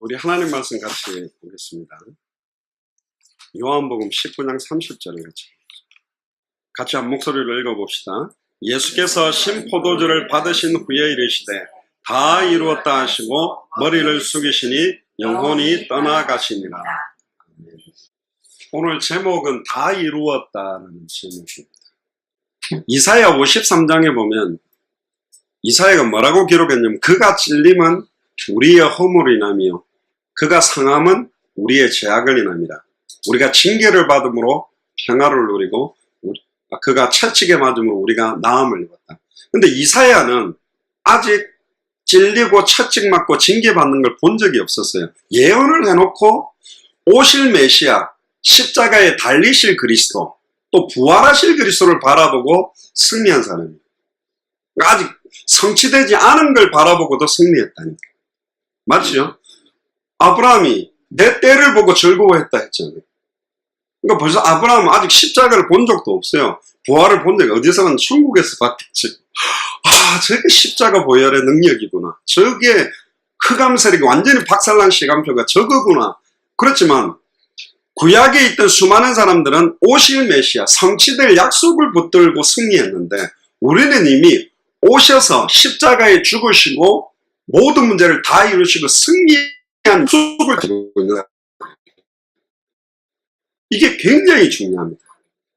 우리 하나님 말씀 같이 보겠습니다. 요한복음 19장 30절을 같이 한 목소리를 읽어봅시다. 예수께서 신 포도주를 받으신 후에 이르시되 다 이루었다 하시고 머리를 숙이시니 영혼이 떠나가시니라. 오늘 제목은 다 이루었다는 제목입니다. 이사야 53장에 보면 이사야가 뭐라고 기록했냐면 그가 찔림은 우리의 허물을 인하며 그가 상함은 우리의 죄악을 인합니다. 우리가 징계를 받음으로 평화를 누리고 그가 채찍에 맞음으로 우리가 나음을 입었다. 근데 이사야는 아직 찔리고 채찍 맞고 징계 받는 걸 본 적이 없었어요. 예언을 해놓고 오실 메시아, 십자가에 달리실 그리스도, 또 부활하실 그리스도를 바라보고 승리한 사람입니다. 아직 성취되지 않은 걸 바라보고도 승리했다니까. 맞죠? 아브라함이 내 때를 보고 즐거워했다 했잖아요. 그러니까 벌써 아브라함은 아직 십자가를 본 적도 없어요. 부활을 본 적이 어디서는 천국에서 봤겠지. 저게 십자가 보혈의 능력이구나. 저게 흑암세력이 완전히 박살난 시간표가 저거구나. 그렇지만 구약에 있던 수많은 사람들은 오실 메시아, 성취될 약속을 붙들고 승리했는데 우리는 이미 오셔서 십자가에 죽으시고 모든 문제를 다 이루시고 승리한 약속을 가지고 있는 거예요. 이게 굉장히 중요합니다.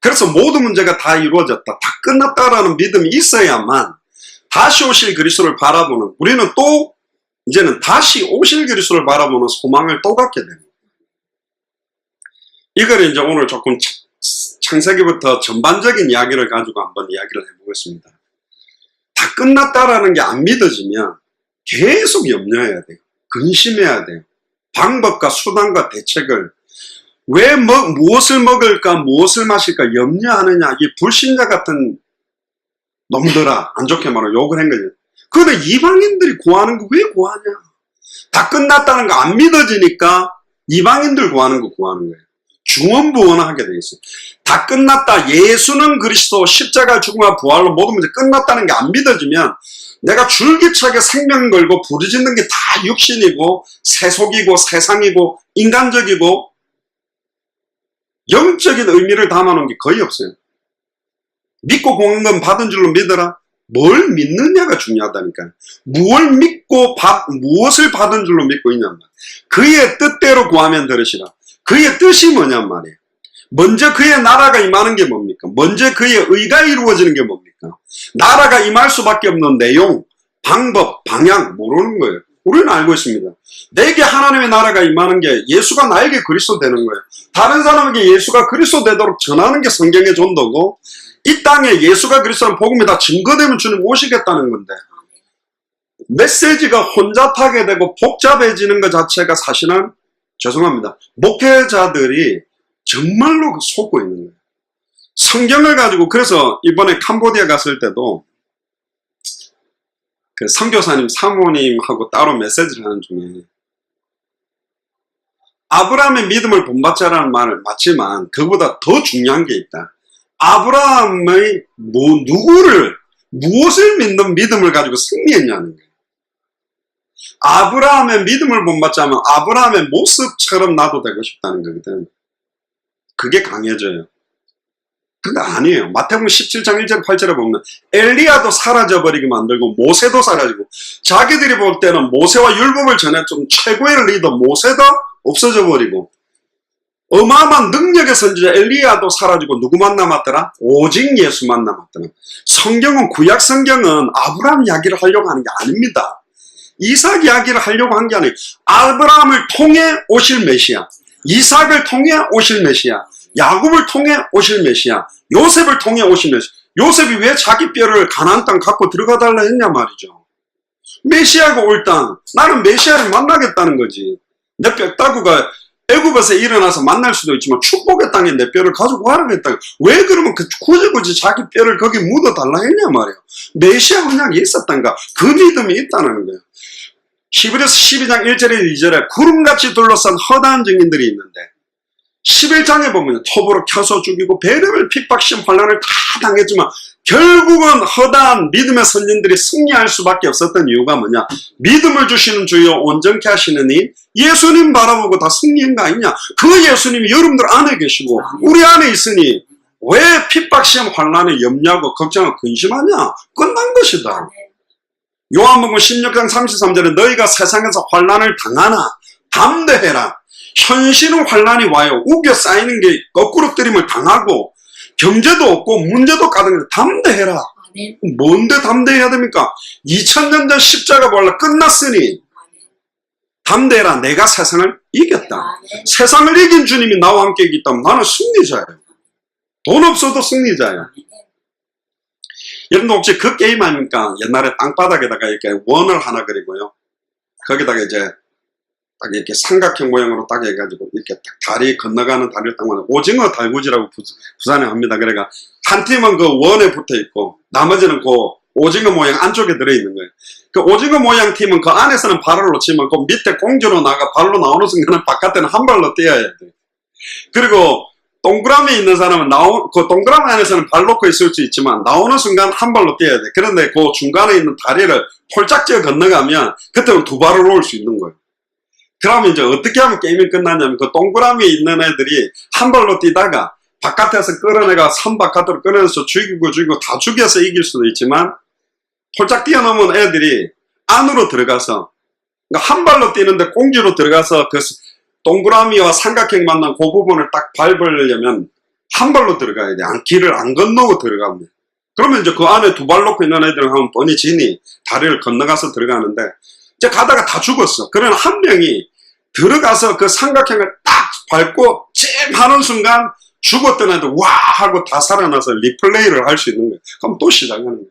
그래서 모든 문제가 다 이루어졌다, 다 끝났다라는 믿음이 있어야만 다시 오실 그리스도를 바라보는, 우리는 또 이제는 다시 오실 그리스도를 바라보는 소망을 또 갖게 됩니다. 이걸 이제 오늘 조금 창세기부터 전반적인 이야기를 가지고 한번 이야기를 해보겠습니다. 다 끝났다라는 게 안 믿어지면 계속 염려해야 돼요. 근심해야 돼요. 방법과 수단과 대책을 왜 무엇을 먹을까 무엇을 마실까 염려하느냐. 이 불신자 같은 놈들아, 안 좋게 말하면 욕을 한 거죠. 그런데 이방인들이 구하는 거 왜 구하냐. 다 끝났다는 거 안 믿어지니까 이방인들 구하는 거 구하는 거예요. 중언부언하게 돼 있어요. 다 끝났다, 예수는 그리스도, 십자가 죽음과 부활로 모든 문제 끝났다는 게 안 믿어지면 내가 줄기차게 생명 걸고 부르짖는 게 다 육신이고 세속이고 세상이고 인간적이고 영적인 의미를 담아놓은 게 거의 없어요. 믿고 구한 건 받은 줄로 믿어라. 뭘 믿느냐가 중요하다니까요. 무엇을 믿고 무엇을 받은 줄로 믿고 있냔 말이에요. 그의 뜻대로 구하면 들으시라. 그의 뜻이 뭐냔 말이에요. 먼저 그의 나라가 임하는 게 뭡니까? 먼저 그의 의가 이루어지는 게 뭡니까? 나라가 임할 수밖에 없는 내용, 방법, 방향 모르는 거예요. 우리는 알고 있습니다. 내게 하나님의 나라가 임하는 게 예수가 나에게 그리스도 되는 거예요. 다른 사람에게 예수가 그리스도 되도록 전하는 게 성경의 전도고, 이 땅에 예수가 그리스도는 복음이 다 증거되면 주님 오시겠다는 건데, 메시지가 혼잡하게 되고 복잡해지는 것 자체가 사실은 죄송합니다. 목회자들이 정말로 속고 있는 거예요. 성경을 가지고, 그래서 이번에 캄보디아 갔을 때도 그 선교사님 사모님하고 따로 메시지를 하는 중에 아브라함의 믿음을 본받자라는 말을 맞지만 그보다 더 중요한 게 있다. 아브라함의 무엇을 믿는 믿음을 가지고 승리했냐는 거예요. 아브라함의 믿음을 본받자면 아브라함의 모습처럼 나도 되고 싶다는 거거든. 그게 강해져요. 근데 아니에요. 마태복음 17장 1절 8절에 보면 엘리야도 사라져버리게 만들고 모세도 사라지고, 자기들이 볼 때는 모세와 율법을 전해 좀 최고의 리더 모세도 없어져 버리고, 어마어마한 능력의 선지자 엘리야도 사라지고 누구만 남았더라? 오직 예수만 남았더라. 성경은, 구약 성경은 아브라함 이야기를 하려고 하는 게 아닙니다. 이삭 이야기를 하려고 한 게 아니에요. 아브라함을 통해 오실 메시아, 이삭을 통해 오실 메시아, 야곱을 통해 오실 메시아, 요셉을 통해 오실 메시아. 요셉이 왜 자기 뼈를 가나안 땅 갖고 들어가 달라 했냐 말이죠. 메시아가 올 땅, 나는 메시아를 만나겠다는 거지. 내 뼈따구가 애굽에서 일어나서 만날 수도 있지만 축복의 땅에 내 뼈를 가지고 가라겠다. 왜 그러면 굳이 자기 뼈를 거기 묻어달라 했냐 말이에요. 메시아 언약이 있었던가, 그 믿음이 있다는 거예요. 히브리서 12장 1절에 2절에 구름같이 둘러싼 허다한 증인들이 있는데, 11장에 보면 톱으로 켜서 죽이고 배려를 핍박, 시험, 환난을 다 당했지만 결국은 허다한 믿음의 선진들이 승리할 수밖에 없었던 이유가 뭐냐? 믿음을 주시는 주여 온전케 하시는 이 예수님 바라보고 다 승리한 거 아니냐? 그 예수님이 여러분들 안에 계시고 우리 안에 있으니 왜 핍박 시험 환난에 염려하고 걱정하고 근심하냐? 끝난 것이다. 요한복음 16장 33절에 너희가 세상에서 환난을 당하나 담대해라. 현실은 환난이 와요. 우겨 쌓이는 게 거꾸로 뜨림을 당하고 경제도 없고 문제도 가득해. 담대해라. 뭔데 담대해야 됩니까? 2000년 전 십자가 벌라 끝났으니 담대해라. 내가 세상을 이겼다. 세상을 이긴 주님이 나와 함께 있기 때문에 나는 승리자예요. 돈 없어도 승리자예요. 여러분도 혹시 그 게임 아닙니까? 옛날에 땅바닥에다가 이렇게 원을 하나 그리고요. 거기다가 이제 딱 이렇게 삼각형 모양으로 딱 해가지고 이렇게 딱 다리 건너가는 다리를 딱 만들고 오징어 달구지라고 부산에 합니다. 그러니까 한 팀은 그 원에 붙어 있고 나머지는 그 오징어 모양 안쪽에 들어있는 거예요. 그 오징어 모양 팀은 그 안에서는 발을 놓치면 그 밑에 공주로 나가 발로 나오는 순간은 바깥에는 한 발로 뛰어야 돼요. 그리고 동그라미 있는 사람은 그 동그라미 안에서는 발 놓고 있을 수 있지만 나오는 순간 한 발로 뛰어야 돼. 그런데 그 중간에 있는 다리를 폴짝 쥐어 건너가면 그때는 두 발을 놓을 수 있는 거예요. 그러면 이제 어떻게 하면 게임이 끝나냐면 그 동그라미에 있는 애들이 한 발로 뛰다가 바깥에서 끌어내가 산 바깥으로 끌어내서 죽이고 다 죽여서 이길 수도 있지만 폴짝 뛰어넘은 애들이 안으로 들어가서 그러니까 한 발로 뛰는데 공지로 들어가서 그 동그라미와 삼각형 만난 그 부분을 딱 밟으려면 한 발로 들어가야 돼. 길을 안 건너고 들어가면 돼. 그러면 이제 그 안에 두 발 놓고 있는 애들은 하면 뻔히 지니 다리를 건너가서 들어가는데 이제 가다가 다 죽었어. 그러면 한 명이 들어가서 그 삼각형을 딱 밟고 찜 하는 순간 죽었던 애들 와 하고 다 살아나서 리플레이를 할 수 있는 거예요. 그럼 또 시작하는 거예요.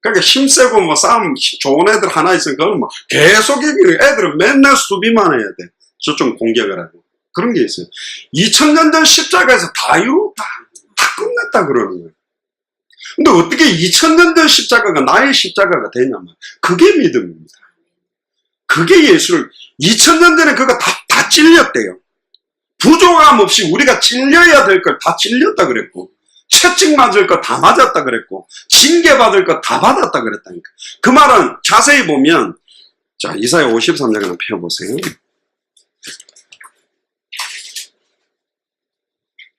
그러니까 힘세고 뭐 싸움 좋은 애들 하나 있으면 그건 뭐 계속 이기는 애들은 맨날 수비만 해야 돼. 저쪽 공격을 하고. 그런 게 있어요. 2000년 전 십자가에서 다 이루었다. 다 끝냈다 그러는 거예요. 근데 어떻게 2000년 전 십자가가 나의 십자가가 되냐면 그게 믿음입니다. 그게 예수를 2000년 전에 그거 다 찔렸대요. 부족함 없이 우리가 찔려야 될 걸 다 찔렸다 그랬고 채찍 맞을 거 다 맞았다 그랬고 징계 받을 거 다 받았다 그랬다니까. 그 말은 자세히 보면 자 이사야 53장 한번 펴보세요.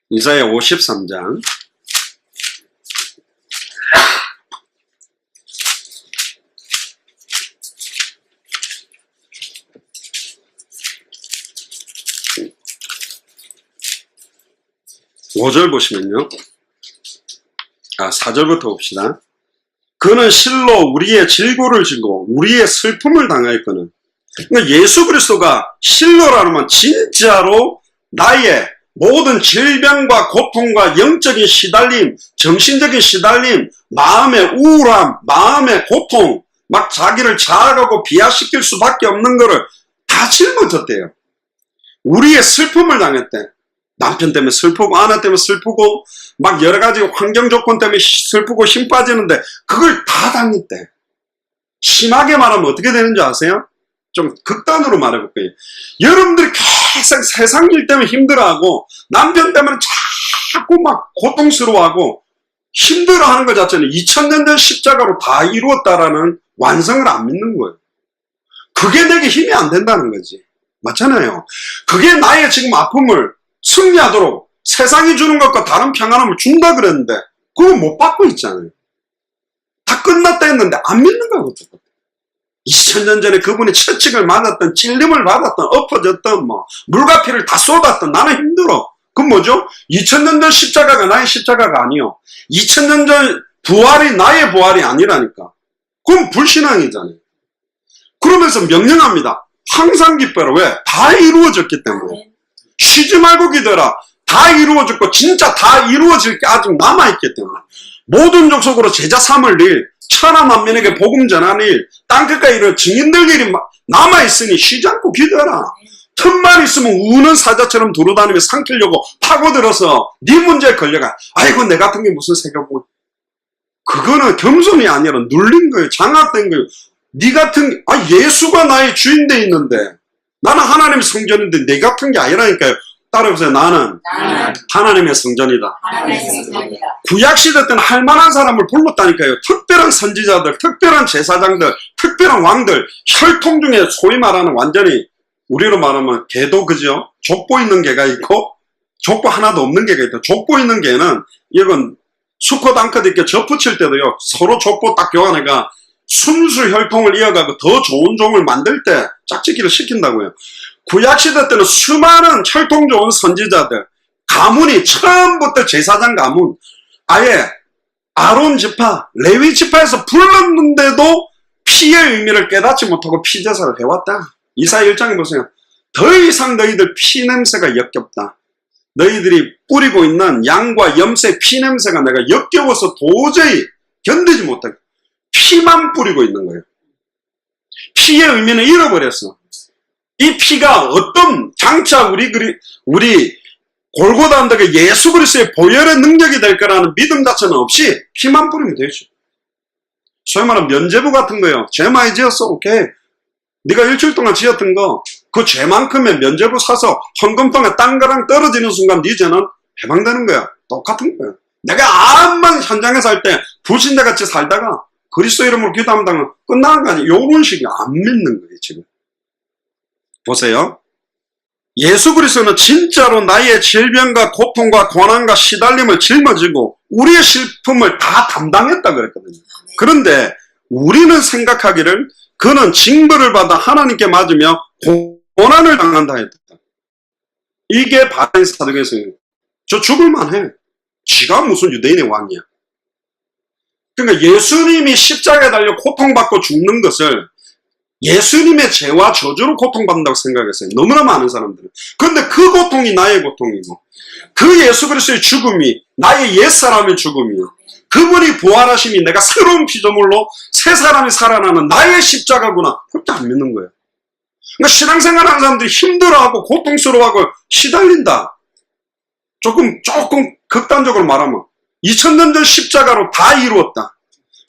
이사야 53장 5절 보시면요. 4절부터 봅시다. 그는 실로 우리의 질고를 지고 우리의 슬픔을 당하였거늘. 그러니까 예수 그리스도가 실로라는 건 진짜로 나의 모든 질병과 고통과 영적인 시달림, 정신적인 시달림, 마음의 우울함, 마음의 고통, 막 자기를 자학하고 비하시킬 수밖에 없는 거를 다 짊어졌대요. 우리의 슬픔을 당했대. 남편 때문에 슬프고 아내 때문에 슬프고 막 여러 가지 환경 조건 때문에 슬프고 힘 빠지는데 그걸 다 당했대. 심하게 말하면 어떻게 되는지 아세요? 좀 극단으로 말해볼게요. 여러분들이 계속 세상 일 때문에 힘들어하고 남편 때문에 자꾸 막 고통스러워하고 힘들어하는 것 자체는 2000년 전 십자가로 다 이루었다라는 완성을 안 믿는 거예요. 그게 내게 힘이 안 된다는 거지. 맞잖아요. 그게 나의 지금 아픔을 승리하도록 세상이 주는 것과 다른 평안함을 준다 그랬는데 그거 못 받고 있잖아요. 다 끝났다 했는데 안 믿는 거야. 2000년 전에 그분이 채찍을 맞았던 찔림을 받았던 엎어졌던 뭐 물과 피를 다 쏟았던 나는 힘들어. 그건 뭐죠? 2000년 전 십자가가 나의 십자가가 아니요. 2000년 전 부활이 나의 부활이 아니라니까. 그건 불신앙이잖아요. 그러면서 명령합니다. 항상 기뻐라. 왜? 다 이루어졌기 때문에. 쉬지 말고 기도해라. 다 이루어졌고 진짜 다 이루어질 게 아직 남아있기 때문에 모든 족속으로 제자 삼을 일, 천하 만민에게 복음 전하는 일, 땅끝까지 이런 증인들 일이 남아있으니 쉬지 않고 기도해라. 틈만 있으면 우는 사자처럼 두루다니며 삼키려고 파고들어서 네 문제에 걸려가. 아이고 내 같은 게 무슨 새겨보고. 그거는 겸손이 아니라 눌린 거예요. 장악된 거예요. 네 같은 예수가 나의 주인 돼 있는데 나는 하나님의 성전인데 내 같은 게 아니라니까요. 따라해보세요. 나는 하나님의 성전이다. 구약시대 때는 할만한 사람을 불렀다니까요. 특별한 선지자들, 특별한 제사장들, 특별한 왕들, 혈통 중에 소위 말하는 완전히 우리로 말하면 개도 그죠? 족보 있는 개가 있고 족보 하나도 없는 개가 있다. 족보 있는 개는 이건 수컷 암컷 이렇게 접붙일 때도요. 서로 족보 딱 교환해가 순수 혈통을 이어가고 더 좋은 종을 만들 때 짝짓기를 시킨다고요. 구약시대 때는 수많은 혈통 좋은 선지자들, 가문이 처음부터 제사장 가문, 아예 아론 지파, 레위 지파에서 불렀는데도 피의 의미를 깨닫지 못하고 피제사를 해왔다. 이사야 1장에 보세요. 더 이상 너희들 피냄새가 역겹다. 너희들이 뿌리고 있는 양과 염색 피냄새가 내가 역겨워서 도저히 견디지 못하게 피만 뿌리고 있는 거예요. 피의 의미는 잃어버렸어. 이 피가 어떤 장차 우리 골고다 언덕에 예수 그리스도의 보혈의 능력이 될 거라는 믿음 자체는 없이 피만 뿌리면 되죠. 소위 말하면 면죄부 같은 거요. 죄 많이 지었어. 오케이. 네가 일주일 동안 지었던 거 그 죄만큼의 면죄부 사서 헌금통에 딴 거랑 떨어지는 순간 네 죄는 해방되는 거야. 똑같은 거야. 내가 암만 현장에서 할 때 불신자같이 살다가 그리스도 이름으로 기도한다면 끝나는 거 아니에요. 요런 식이 안 믿는 거예요. 지금 보세요. 예수 그리스도는 진짜로 나의 질병과 고통과 고난과 시달림을 짊어지고 우리의 슬픔을 다 담당했다 그랬거든요. 그런데 우리는 생각하기를 그는 징벌을 받아 하나님께 맞으며 고난을 당한다 했다. 이게 바리새인 사두개세요. 저 죽을만 해. 지가 무슨 유대인의 왕이야. 그러니까 예수님이 십자가에 달려 고통받고 죽는 것을 예수님의 죄와 저주로 고통받는다고 생각했어요. 너무나 많은 사람들은. 그런데 그 고통이 나의 고통이고 그 예수 그리스도의 죽음이 나의 옛사람의 죽음이요. 그분이 부활하심이 내가 새로운 피조물로 새 사람이 살아나는 나의 십자가구나. 그렇게 안 믿는 거예요. 그러니까 신앙생활하는 사람들이 힘들어하고 고통스러워하고 시달린다. 조금 극단적으로 말하면 2000년 전 십자가로 다 이루었다.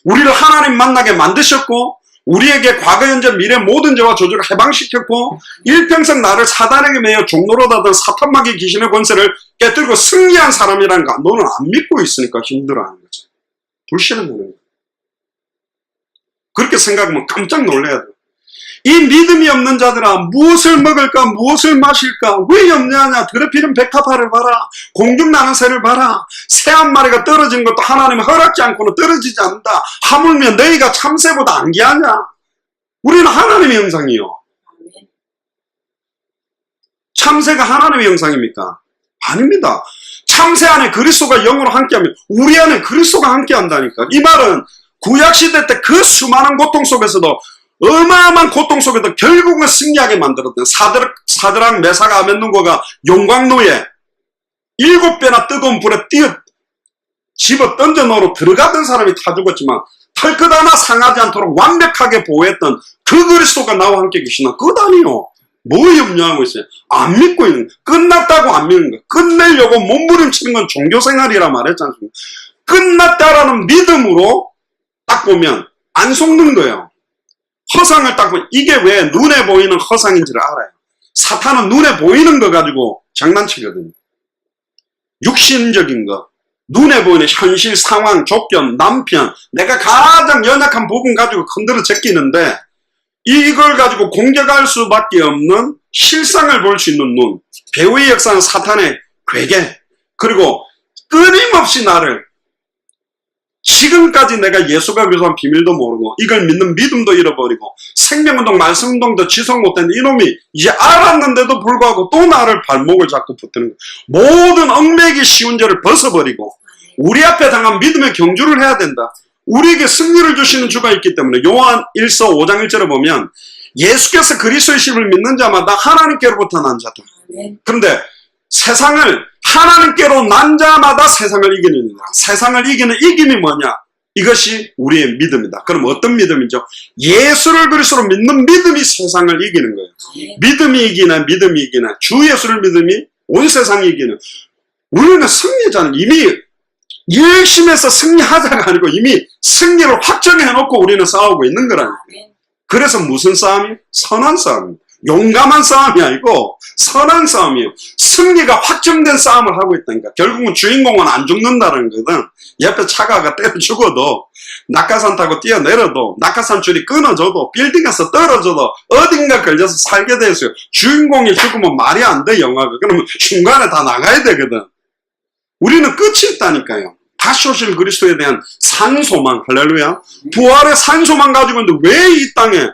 우리를 하나님 만나게 만드셨고 우리에게 과거 현재 미래 모든 죄와 저주를 해방시켰고 일평생 나를 사단에게 매여 종로로 닫은 사탄마귀 귀신의 권세를 깨뜨리고 승리한 사람이라는 거 너는 안 믿고 있으니까 힘들어하는 거죠. 불신하는 거예요. 그렇게 생각하면 깜짝 놀라야 돼요. 이 믿음이 없는 자들아 무엇을 먹을까 무엇을 마실까 왜 염려하냐. 들에 피는 백합화를 봐라. 공중 나는 새를 봐라. 새 한 마리가 떨어진 것도 하나님 허락지 않고는 떨어지지 않는다. 하물며 너희가 참새보다 안 귀하냐. 우리는 하나님의 형상이요. 참새가 하나님의 형상입니까? 아닙니다. 참새 안에 그리스도가 영으로 함께하면 우리 안에 그리스도가 함께한다니까. 이 말은 구약시대 때 그 수많은 고통 속에서도 어마어마한 고통 속에도 결국은 승리하게 만들었던 사드락 메삭 아벤누고가 용광로에 7배나 뜨거운 불에 집어 던져넣으러 들어가던 사람이 다 죽었지만 털끝 하나 상하지 않도록 완벽하게 보호했던 그 그리스도가 나와 함께 계시나 그것 아니요. 뭐 염려하고 있어요? 안 믿고 있는 거. 끝났다고 안 믿는 거. 끝내려고 몸부림치는 건 종교생활이라 말했지 않습니까? 끝났다라는 믿음으로 딱 보면 안 속는 거예요. 허상을 딱 보면 이게 왜 눈에 보이는 허상인지를 알아요. 사탄은 눈에 보이는 거 가지고 장난치거든요. 육신적인 거, 눈에 보이는 현실 상황, 조건, 남편, 내가 가장 연약한 부분 가지고 흔들어 제끼는데 이걸 가지고 공격할 수밖에 없는 실상을 볼 수 있는 눈, 배후의 역사는 사탄의 괴계, 그리고 끊임없이 나를 지금까지 내가 예수가 교사한 비밀도 모르고 이걸 믿는 믿음도 잃어버리고 생명운동, 말씀운동도 지속 못했는데 이놈이 이제 알았는데도 불구하고 또 나를 발목을 잡고 붙드는 거예요. 모든 얽매기 쉬운 죄를 벗어버리고 우리 앞에 당한 믿음의 경주를 해야 된다. 우리에게 승리를 주시는 주가 있기 때문에 요한 1서 5장 1절에 보면 예수께서 그리스도이심을 믿는 자마다 하나님께로부터 난 자다. 그런데 세상을 하나님께로 난 자마다 세상을 이기는 자. 세상을 이기는 이김이 뭐냐? 이것이 우리의 믿음이다. 그럼 어떤 믿음이죠? 예수를 그리스도로 믿는 믿음이 세상을 이기는 거예요. 믿음이 이기나 주 예수를 믿음이 온 세상이 이기는. 우리는 승리자는 이미 열심해서 승리하자가 아니고 이미 승리를 확정해놓고 우리는 싸우고 있는 거라니까요. 그래서 무슨 싸움이? 선한 싸움입니다. 용감한 싸움이 아니고 선한 싸움이에요. 승리가 확정된 싸움을 하고 있다니까. 결국은 주인공은 안 죽는다는 거거든. 옆에 차가가 때려 죽어도, 낙하산 타고 뛰어내려도, 낙하산 줄이 끊어져도, 빌딩에서 떨어져도 어딘가 걸려서 살게 돼 있어요. 주인공이 죽으면 말이 안 돼, 영화가. 그러면 중간에 다 나가야 되거든. 우리는 끝이 있다니까요. 다시 오실 그리스도에 대한 산소망, 할렐루야. 부활의 산소망 가지고 있는데 왜 이 땅에,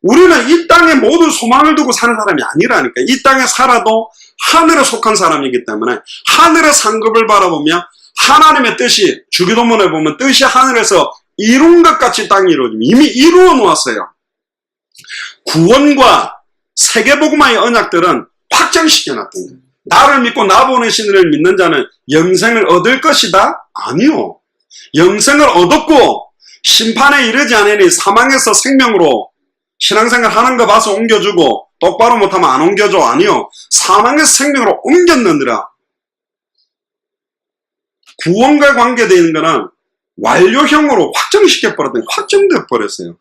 우리는 이 땅에 모든 소망을 두고 사는 사람이 아니라니까. 이 땅에 살아도 하늘에 속한 사람이기 때문에 하늘의 상급을 바라보며 하나님의 뜻이, 주기도문에 보면 뜻이 하늘에서 이룬 것 같이 땅이 이루어집니다. 이미 이루어 놓았어요. 구원과 세계복음화의 언약들은 확정시켜 놨던 거예요. 나를 믿고 나 보내신 이를 믿는 자는 영생을 얻을 것이다? 아니요. 영생을 얻었고 심판에 이르지 않으니 사망에서 생명으로 신앙생활 하는 거 봐서 옮겨주고 똑바로 못하면 안 옮겨줘. 아니요. 사망에서 생명으로 옮겼느니라. 구원과 관계되어 있는 거는 완료형으로 확정시켜버렸더니 확정돼 버렸어요.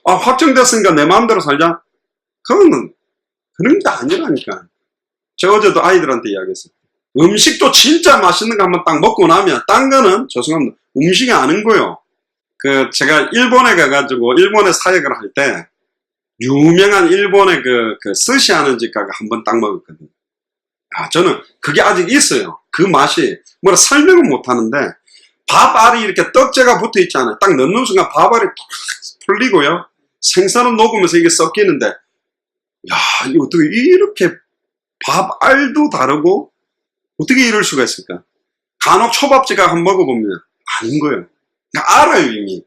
아, 확정됐으니까 내 마음대로 살자? 그거는 그런 게 아니라니까. 제가 어제도 아이들한테 이야기했어요. 음식도 진짜 맛있는 거 한번 딱 먹고 나면 딴 거는 죄송합니다. 음식이 아닌 거요. 제가 일본에 가가지고 일본에 사역을 할 때 유명한 일본의 그 스시 하는 집 가가 한번 딱 먹었거든요. 아, 저는 그게 아직 있어요. 그 맛이 뭐라 설명은 못 하는데 밥알이 이렇게 떡재가 붙어 있잖아요. 딱 넣는 순간 밥알이 탁 풀리고요. 생선은 녹으면서 이게 섞이는데, 야, 이거 어떻게 이렇게 밥알도 다르고 어떻게 이럴 수가 있을까? 간혹 초밥집가 한번 먹어보면 아닌 거예요. 그러니까 알아요, 이미.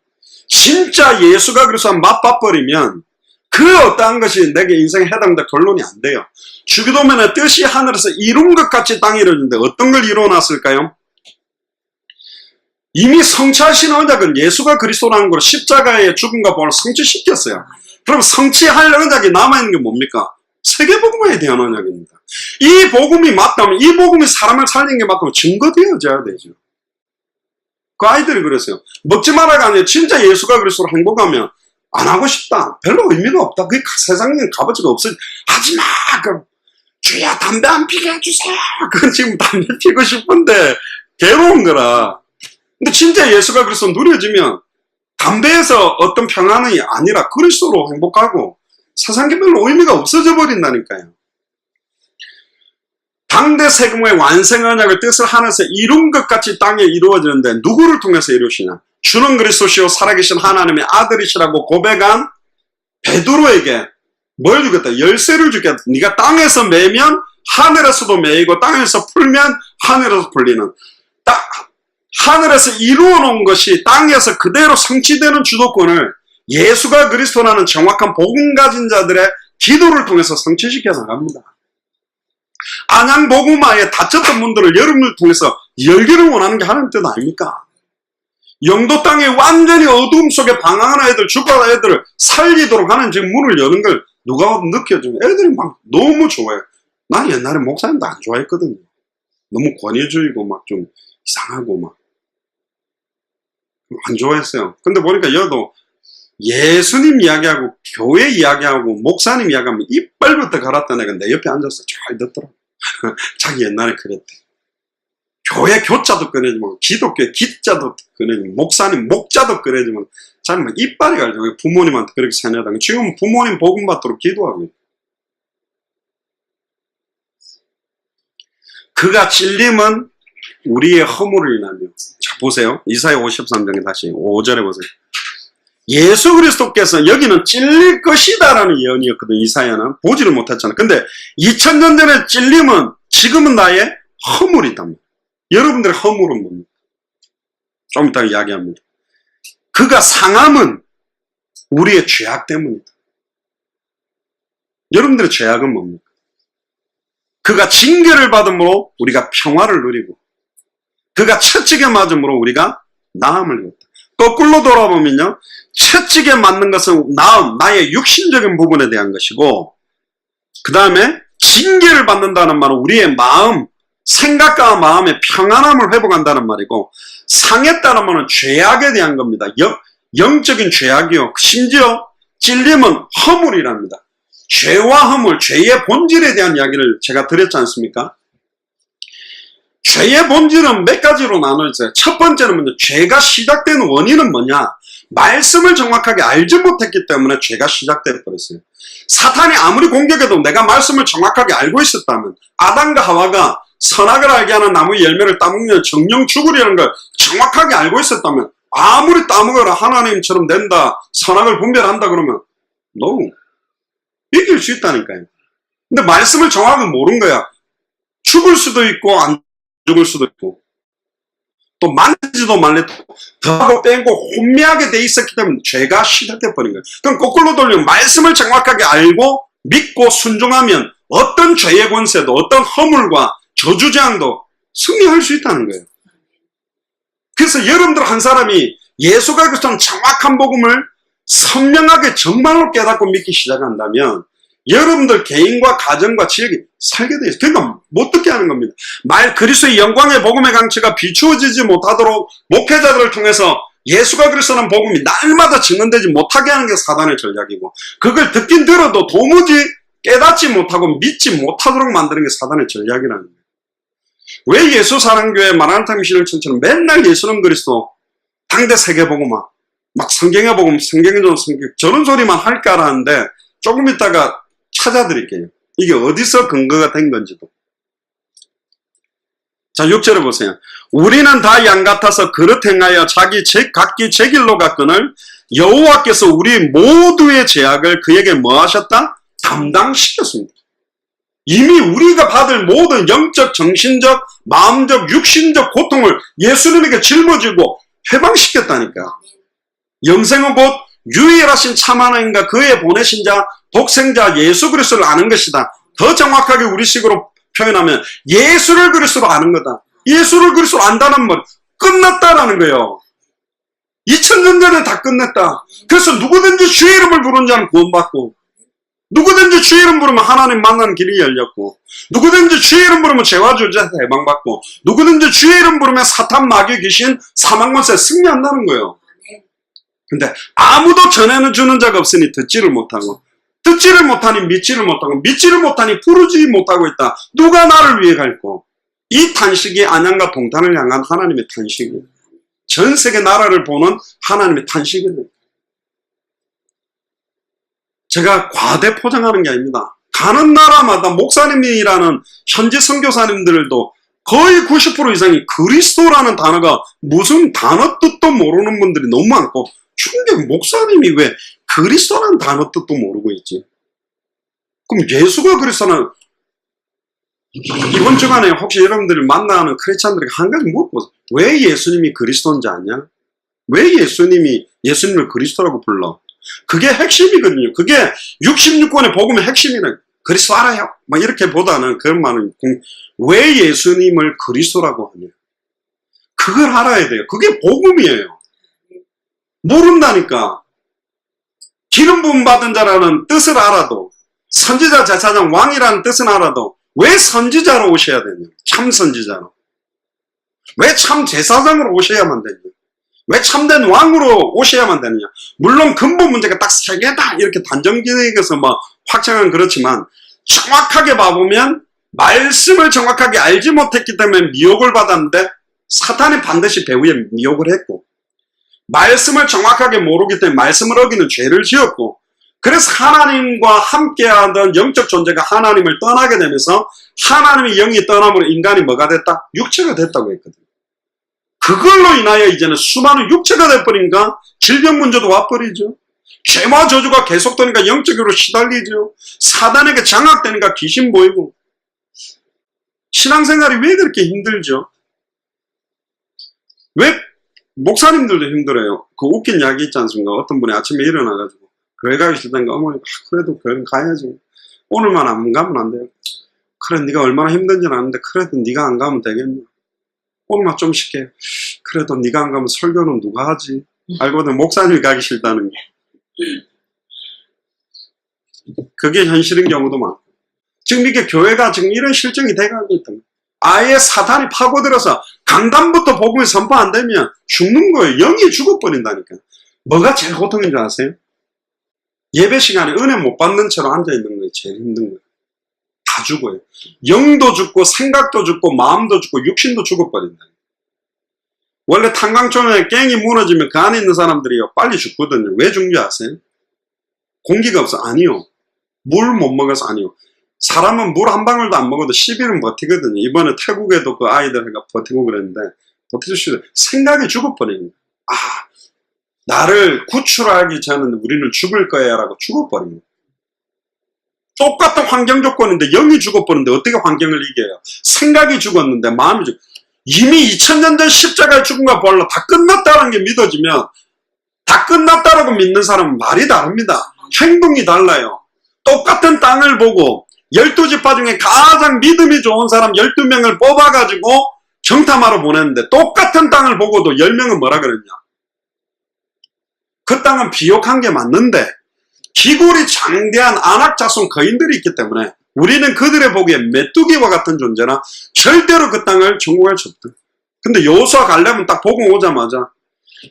진짜 예수가 그래서 맛봐버리면 그 어떠한 것이 내게 인생에 해당된 결론이 안 돼요. 주기도문의 뜻이 하늘에서 이룬 것 같이 땅에 이루어지는데 어떤 걸 이루어놨을까요? 이미 성취하신 언약은 예수가 그리스도라는 걸 십자가의 죽음과 부활을 성취시켰어요. 그럼 성취할 언약이 남아있는 게 뭡니까? 세계복음화에 대한 언약입니다. 이 복음이 맞다면, 이 복음이 사람을 살리는 게 맞다면 증거되어져야 되죠. 그 아이들이 그랬어요. 먹지 말아가 아니라 진짜 예수가 그리스도로 행복하면 안 하고 싶다. 별로 의미가 없다. 그게 세상에 값어치가 없어. 하지마! 주야 담배 안 피게 해주세요. 그건 지금 담배 피고 싶은데 괴로운 거라. 근데 진짜 예수가 그리스도 누려지면 담배에서 어떤 평안이 아니라 그리스도로 행복하고 세상에 별로 의미가 없어져 버린다니까요. 당대 세금의 완성 언약을 뜻을 하늘에서 이룬 것 같이 땅에 이루어지는데 누구를 통해서 이루시냐? 주는 그리스도시요 살아계신 하나님의 아들이시라고 고백한 베드로에게 뭘 주겠다? 열쇠를 주겠다. 네가 땅에서 매면 하늘에서도 매이고 땅에서 풀면 하늘에서 풀리는, 하늘에서 이루어 놓은 것이 땅에서 그대로 성취되는 주도권을 예수가 그리스도라는 정확한 복음 가진 자들의 기도를 통해서 성취시켜 나갑니다. 안양 복음화에 닫혔던 문들을 여러분을 통해서 열기를 원하는 게 하나님 뜻 아닙니까? 영도 땅에 완전히 어두움 속에 방황하는 애들, 죽어가는 애들을 살리도록 하는 지금 문을 여는 걸 누가 느껴주면 애들이 막 너무 좋아해요. 난 옛날에 목사님도 안 좋아했거든요. 너무 권위주의고 막 좀 이상하고 막 안 좋아했어요. 근데 보니까 여도 예수님 이야기하고 교회 이야기하고 목사님 이야기하면 이빨부터 갈았던 애가 내 옆에 앉아서 잘 듣더라고. 자기 옛날에 그랬대. 교회 교자도 꺼내주면, 기독교 기자도 꺼내주면, 목사님 목자도 꺼내주면 자기 막 이빨이 갈죠. 부모님한테 그렇게 세뇌하다가 지금 부모님 복음 받도록 기도하고 있다. 그가 찔림은 우리의 허물을 인하며. 자, 보세요. 이사야 53장에 다시 5절에 보세요. 예수 그리스도께서 여기는 찔릴 것이다라는 예언이었거든. 이사야는 보지를 못했잖아. 근데 2000년 전에 찔림은 지금은 나의 허물이답니다. 여러분들의 허물은 뭡니까? 좀 이따 이야기합니다. 그가 상함은 우리의 죄악 때문이다. 여러분들의 죄악은 뭡니까? 그가 징계를 받음으로 우리가 평화를 누리고, 그가 채찍에 맞음으로 우리가 나음을 입었다. 거꾸로 돌아보면요, 채찍에 맞는 것은 나음, 나의 육신적인 부분에 대한 것이고, 그 다음에 징계를 받는다는 말은 우리의 마음, 생각과 마음의 평안함을 회복한다는 말이고, 상했다는 말은 죄악에 대한 겁니다. 영적인 죄악이요. 심지어 찔림은 허물이랍니다. 죄와 허물, 죄의 본질에 대한 이야기를 제가 드렸지 않습니까? 죄의 본질은 몇 가지로 나눠져요. 첫 번째는 뭐냐? 죄가 시작된 원인은 뭐냐? 말씀을 정확하게 알지 못했기 때문에 죄가 시작돼 버렸어요. 사탄이 아무리 공격해도 내가 말씀을 정확하게 알고 있었다면, 아담과 하와가 선악을 알게 하는 나무의 열매를 따먹으면 정령 죽으리라는 걸 정확하게 알고 있었다면, 아무리 따먹어라 하나님처럼 된다, 선악을 분별한다 그러면 너무 이길 수 있다니까요. 근데 말씀을 정확하게 모른 거야. 죽을 수도 있고 안 죽을 수도 있고, 또 만지도 말래도 더하고 빼고 혼미하게 돼 있었기 때문에 죄가 시작돼 버린 거예요. 그럼 거꾸로 돌리면 말씀을 정확하게 알고 믿고 순종하면 어떤 죄의 권세도, 어떤 허물과 저주재앙도 승리할 수 있다는 거예요. 그래서 여러분들 한 사람이 예수가 그리스도는 정확한 복음을 선명하게 정말로 깨닫고 믿기 시작한다면 여러분들 개인과 가정과 지역이 살게 돼 있어요. 그러니까 못 듣게 하는 겁니다. 그리스도의 영광의 복음의 강치가 비추어지지 못하도록 목회자들을 통해서 예수가 그리스도는 복음이 날마다 증언되지 못하게 하는 게 사단의 전략이고, 그걸 듣긴 들어도 도무지 깨닫지 못하고 믿지 못하도록 만드는 게 사단의 전략이라는 거예요. 왜 예수 사랑교회 마라나타 미션을 천처럼 맨날 예수는 그리스도, 당대 세계복음화, 막 성경의 복음, 성경의 전 성경, 저런 소리만 할까 하는데 조금 있다가 찾아드릴게요. 이게 어디서 근거가 된 건지도. 자, 6절을 보세요. 우리는 다 양 같아서 그릇 행하여 각기 제 길로 갔거늘 여호와께서 우리 모두의 죄악을 그에게 뭐 하셨다? 담당시켰습니다. 이미 우리가 받을 모든 영적, 정신적, 마음적, 육신적 고통을 예수님에게 짊어지고 해방시켰다니까. 영생은 곧 유일하신 참 하나님과 그의 보내신 자, 독생자 예수 그리스도를 아는 것이다. 더 정확하게 우리식으로 표현하면 예수를 그리스도로 아는 거다. 예수를 그리스도로 안다는 말, 끝났다라는 거예요. 2000년 전에 다 끝냈다. 그래서 누구든지 주의 이름을 부르는 자는 구원받고, 누구든지 주의 이름 부르면 하나님 만나는 길이 열렸고, 누구든지 주의 이름 부르면 죄와 저주에서 해방받고, 누구든지 주의 이름 부르면 사탄, 마귀, 귀신, 사망권세 승리한다는 거예요. 근데 아무도 전해주는 자가 없으니 듣지를 못하고, 듣지를 못하니 믿지를 못하고, 믿지를 못하니 부르지 못하고 있다. 누가 나를 위해 갈고? 이 탄식이 안양과 동탄을 향한 하나님의 탄식이에요. 전 세계 나라를 보는 하나님의 탄식이에요. 제가 과대 포장하는 게 아닙니다. 가는 나라마다 목사님이라는 현지 선교사님들도 거의 90% 이상이 그리스도라는 단어가 무슨 단어 뜻도 모르는 분들이 너무 많고, 충격, 목사님이 왜 그리스도라는 단어 뜻도 모르고 있지? 그럼 예수가 그리스도는, 이번 주간에 혹시 여러분들이 만나는 크리스찬들에게 한 가지 물어보세요. 왜 예수님이 그리스도인지 아냐? 왜 예수님을 그리스도라고 불러? 그게 핵심이거든요. 그게 66권의 복음의 핵심이라. 그리스도 알아요? 막 이렇게 보다는 그런 말은, 왜 예수님을 그리스도라고 하냐? 그걸 알아야 돼요. 그게 복음이에요. 모른다니까. 기름 부음 받은 자라는 뜻을 알아도, 선지자, 제사장, 왕이라는 뜻은 알아도 왜 선지자로 오셔야 되냐? 참 선지자로. 왜 참 제사장으로 오셔야만 되냐? 왜 참된 왕으로 오셔야만 되느냐? 물론 근본 문제가 딱 세 개다 이렇게 단정지어서 뭐 확정은 그렇지만, 정확하게 봐보면 말씀을 정확하게 알지 못했기 때문에 미혹을 받았는데, 사탄이 반드시 배후에 미혹을 했고, 말씀을 정확하게 모르기 때문에 말씀을 어기는 죄를 지었고, 그래서 하나님과 함께하던 영적 존재가 하나님을 떠나게 되면서 하나님의 영이 떠남으로 인간이 뭐가 됐다? 육체가 됐다고 했거든요. 그걸로 인하여 이제는 수많은 육체가 돼버리니까 질병 문제도 와버리죠. 죄와 저주가 계속되니까 영적으로 시달리죠. 사단에게 장악되니까 귀신 보이고. 신앙생활이 왜 그렇게 힘들죠? 왜 목사님들도 힘들어요. 그 웃긴 이야기 있지 않습니까? 어떤 분이 아침에 일어나가지고 교회 가기 싫다니까 어머니 그래도 교회 가야지. 오늘만 안 가면 안 돼요. 그래 네가 얼마나 힘든지는 아는데 그래도 네가 안 가면 되겠냐. 오늘만 좀 쉽게. 그래도 네가 안 가면 설교는 누가 하지? 알고 보면 목사님이 가기 싫다는 게. 그게 현실인 경우도 많고. 지금 이게 교회가 지금 이런 실정이 돼가고 있다. 아예 사탄이 파고들어서 강단부터 복음이 선포 안 되면 죽는 거예요. 영이 죽어버린다니까. 뭐가 제일 고통인 줄 아세요? 예배 시간에 은혜 못 받는 채로 앉아있는 거예요. 제일 힘든 거예요. 다 죽어요. 영도 죽고 생각도 죽고 마음도 죽고 육신도 죽어버린다. 원래 탄광초에 깽이 무너지면 그 안에 있는 사람들이요 빨리 죽거든요. 왜 죽는지 아세요? 공기가 없어? 아니요. 물 못 먹어서? 아니요. 사람은 물 한 방울도 안 먹어도 10일은 버티거든요. 이번에 태국에도 그 아이들 버티고 그랬는데 버티고 생각이 죽어버리는 거예요. 아, 나를 구출하기 전에 우리는 죽을 거야 라고 죽어버리는 거예요. 똑같은 환경 조건인데 영이 죽어버리는데 어떻게 환경을 이겨요? 생각이 죽었는데 마음이 이미 2000년 전 십자가에 죽은가 몰라 다 끝났다는 게 믿어지면 다 끝났다라고 믿는 사람은 말이 다릅니다. 행동이 달라요. 똑같은 땅을 보고 12지파 중에 가장 믿음이 좋은 사람 12명을 뽑아가지고 정탐하러 보냈는데 똑같은 땅을 보고도 10명은 뭐라 그랬냐? 그 땅은 비옥한 게 맞는데 기골이 장대한 안악 자손 거인들이 있기 때문에 우리는 그들의 보기에 메뚜기와 같은 존재나 절대로 그 땅을 정복할 수 없다. 근데 여호수아 갈렙은 딱 보고 오자마자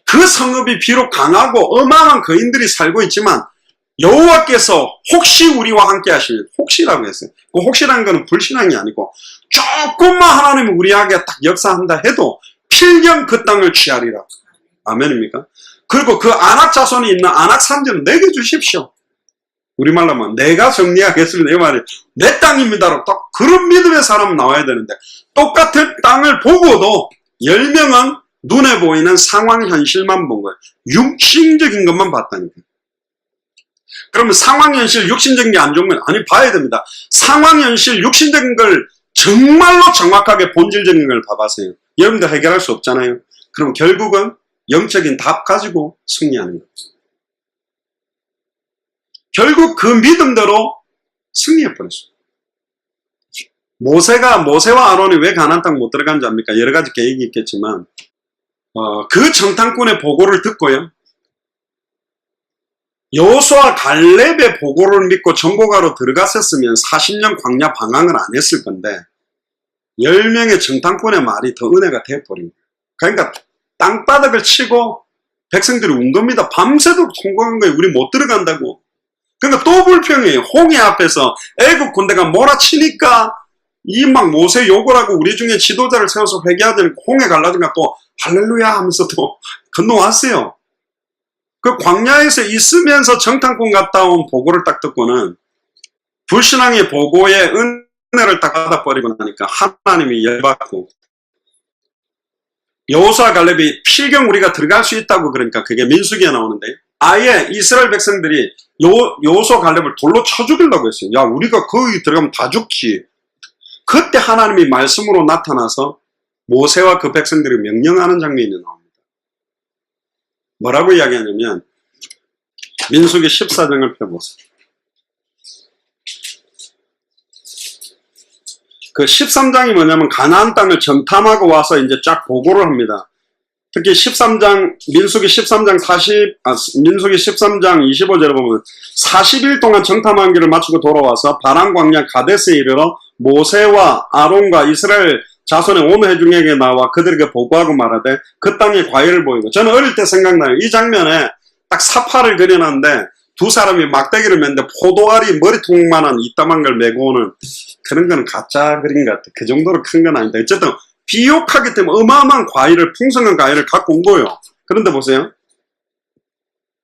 그 성읍이 비록 강하고 어마어마한 거인들이 살고 있지만 여호와께서 혹시 우리와 함께 하시면 혹시라고 했어요. 그 혹시라는 거는 불신앙이 아니고 조금만 하나님이 우리에게 딱 역사한다 해도 필경 그 땅을 취하리라. 아멘입니까? 그리고 그 안악 자손이 있는 안악 산지는 내게 주십시오. 우리말로 하면 내가 정리하겠습니다. 이 말이 내 땅입니다라고 딱 그런 믿음의 사람은 나와야 되는데 똑같은 땅을 보고도 10명은 눈에 보이는 상황 현실만 본 거예요. 육신적인 것만 봤다니까. 그러면 상황 현실 육신적인 게 안 좋은 건 아니 봐야 됩니다. 상황 현실 육신적인 걸 정말로 정확하게 본질적인 걸 봐봐세요. 여러분들 해결할 수 없잖아요. 그럼 결국은 영적인 답 가지고 승리하는 거예요. 결국 그 믿음대로 승리해버렸어요. 모세와 아론이 왜 가나안 땅 못 들어간지 압니까? 여러 가지 계획이 있겠지만 그 정탐꾼의 보고를 듣고요. 여호수아 갈렙의 보고를 믿고 정복하러 들어갔었으면 40년 광야 방황을 안 했을 건데 10명의 정탐꾼의 말이 더 은혜가 되어버린 거예요. 그러니까 땅바닥을 치고 백성들이 운 겁니다. 밤새도록 통곡한 거예요. 우리 못 들어간다고. 그러니까 또 불평해요. 홍해 앞에서 애국 군대가 몰아치니까 이 막 모세 욕을 하고 우리 중에 지도자를 세워서 회개하자니 홍해 갈라니까 또 할렐루야 하면서 또 건너왔어요. 그 광야에서 있으면서 정탐꾼 갔다 온 보고를 딱 듣고는 불신앙의 보고에 은혜를 딱 받아버리고 나니까 하나님이 열받고 여호수아 갈렙이 필경 우리가 들어갈 수 있다고 그러니까 그게 민수기에 나오는데 아예 이스라엘 백성들이 여호수아 갈렙을 돌로 쳐 죽이려고 했어요. 야 우리가 거기 들어가면 다 죽지. 그때 하나님이 말씀으로 나타나서 모세와 그 백성들이 명령하는 장면이 나옵니다. 뭐라고 이야기하냐면 민수기 14장을 펴보세요. 그 13장이 뭐냐면 가나안 땅을 정탐하고 와서 이제 쫙 보고를 합니다. 특히 13장 민수기 13장 25절에 보면 40일 동안 정탐한 길을 마치고 돌아와서 바람 광야 가데스에 이르러 모세와 아론과 이스라엘 자손의 온 회중에게 나와 그들에게 보고하고 말하되 그 땅에 과일을 보이고 저는 어릴 때 생각나요. 이 장면에 딱 사파를 그려놨는데 두 사람이 막대기를 맸는데 포도알이 머리통만한 이따만 걸 메고 오는 그런 거는 가짜 그림 같아. 그 정도로 큰 건 아닌데 어쨌든 비옥하기 때문에 어마어마한 과일을 풍성한 과일을 갖고 온 거예요. 그런데 보세요.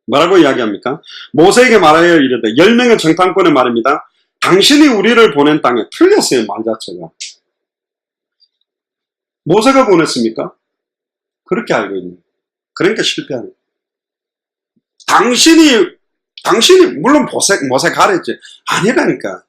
뭐라고 이야기합니까? 모세에게 말하여 이르되 10명의 정탐꾼의 말입니다. 당신이 우리를 보낸 땅에 틀렸어요. 말 자체가. 모세가 보냈습니까? 그렇게 알고 있는 거예요. 그러니까 실패하는 거예요. 당신이 물론 모세 가르쳤지. 아니라니까.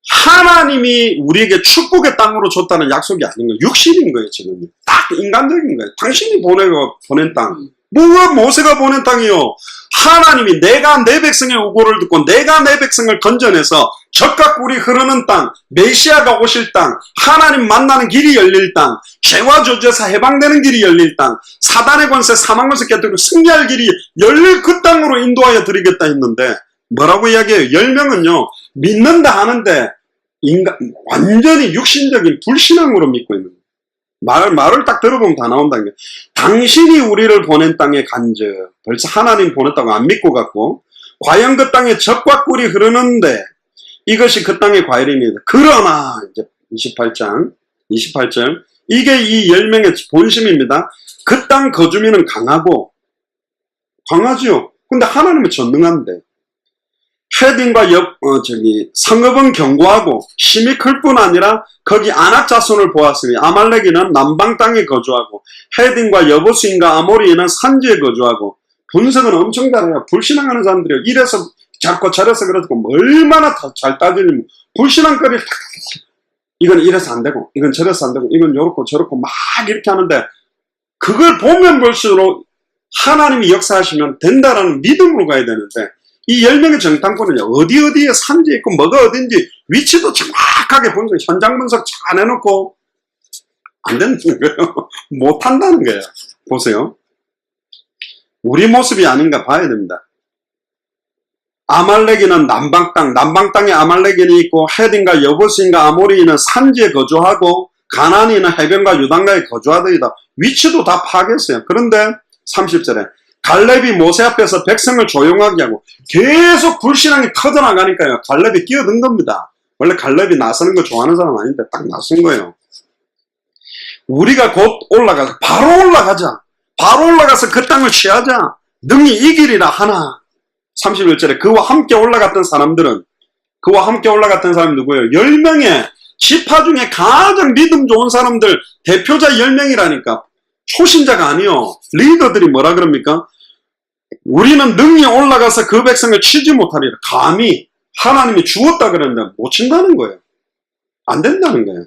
하나님이 우리에게 축복의 땅으로 줬다는 약속이 아닌 거예요. 육신인 거예요, 지금. 딱 인간적인 거예요. 당신이 보낸 땅. 뭐가 모세가 보낸 땅이요? 하나님이 내가 내 백성의 우고를 듣고 내가 내 백성을 건져내서 적각 꿀이 흐르는 땅, 메시아가 오실 땅, 하나님 만나는 길이 열릴 땅, 죄와 저주에서 해방되는 길이 열릴 땅, 사단의 권세, 사망 권세 깨뜨리고 승리할 길이 열릴 그 땅으로 인도하여 드리겠다 했는데 뭐라고 이야기해요? 10명은요 믿는다 하는데 완전히 육신적인 불신앙으로 믿고 있는 거예요. 말을 딱 들어보면 다 나온다는 게 당신이 우리를 보낸 땅에 간즉 벌써 하나님 보냈다고 안 믿고 갔고 과연 그 땅에 젖과 꿀이 흐르는데 이것이 그 땅의 과일입니다. 그러나 이제 28절 이게 이 열명의 본심입니다. 그 땅 거주민은 강하지요. 근데 하나님은 전능한데 헤딩과 성읍은 견고하고 힘이 클 뿐 아니라 거기 아낙 자손을 보았으니 아말렉인은 남방 땅에 거주하고 헤딩과 여부스인과 아모리인은 산지에 거주하고 분석은 엄청 잘해요. 불신앙하는 사람들이요. 이래서 자꾸 저래서 그렇고 얼마나 잘 따지면 불신앙거리 이건 이래서 안 되고 이건 저래서 안 되고 이건 요렇고 저렇고 막 이렇게 하는데 그걸 보면 볼수록 하나님이 역사하시면 된다라는 믿음으로 가야 되는데 이 10명의 정탐꾼은요, 어디에 산지에 있고 뭐가 어딘지 위치도 정확하게 분석, 현장 분석 잘 해놓고 안 된다는 거예요. 못한다는 거예요. 보세요. 우리 모습이 아닌가 봐야 됩니다. 아말렉인은 남방 땅에 아말렉인이 있고 헤딘과 여부스인과 아모리인은 산지에 거주하고 가나안인은 해변과 유단가에 거주하더이다. 위치도 다 파악했어요. 그런데 30절에 갈렙이 모세 앞에서 백성을 조용하게 하고 계속 불신앙이 터져나가니까요. 갈렙이 끼어든 겁니다. 원래 갈렙이 나서는 거 좋아하는 사람 아닌데 딱 나선 거예요. 우리가 곧 올라가서 바로 올라가서 그 땅을 취하자. 능히 이기리라 하나. 31절에 그와 함께 올라갔던 사람이 누구예요? 10명의 지파 중에 가장 믿음 좋은 사람들 대표자 10명이라니까. 초신자가 아니요. 리더들이 뭐라 그럽니까? 우리는 능히 올라가서 그 백성을 치지 못하리라. 감히 하나님이 주었다 그랬는데 못 친다는 거예요. 안 된다는 거예요.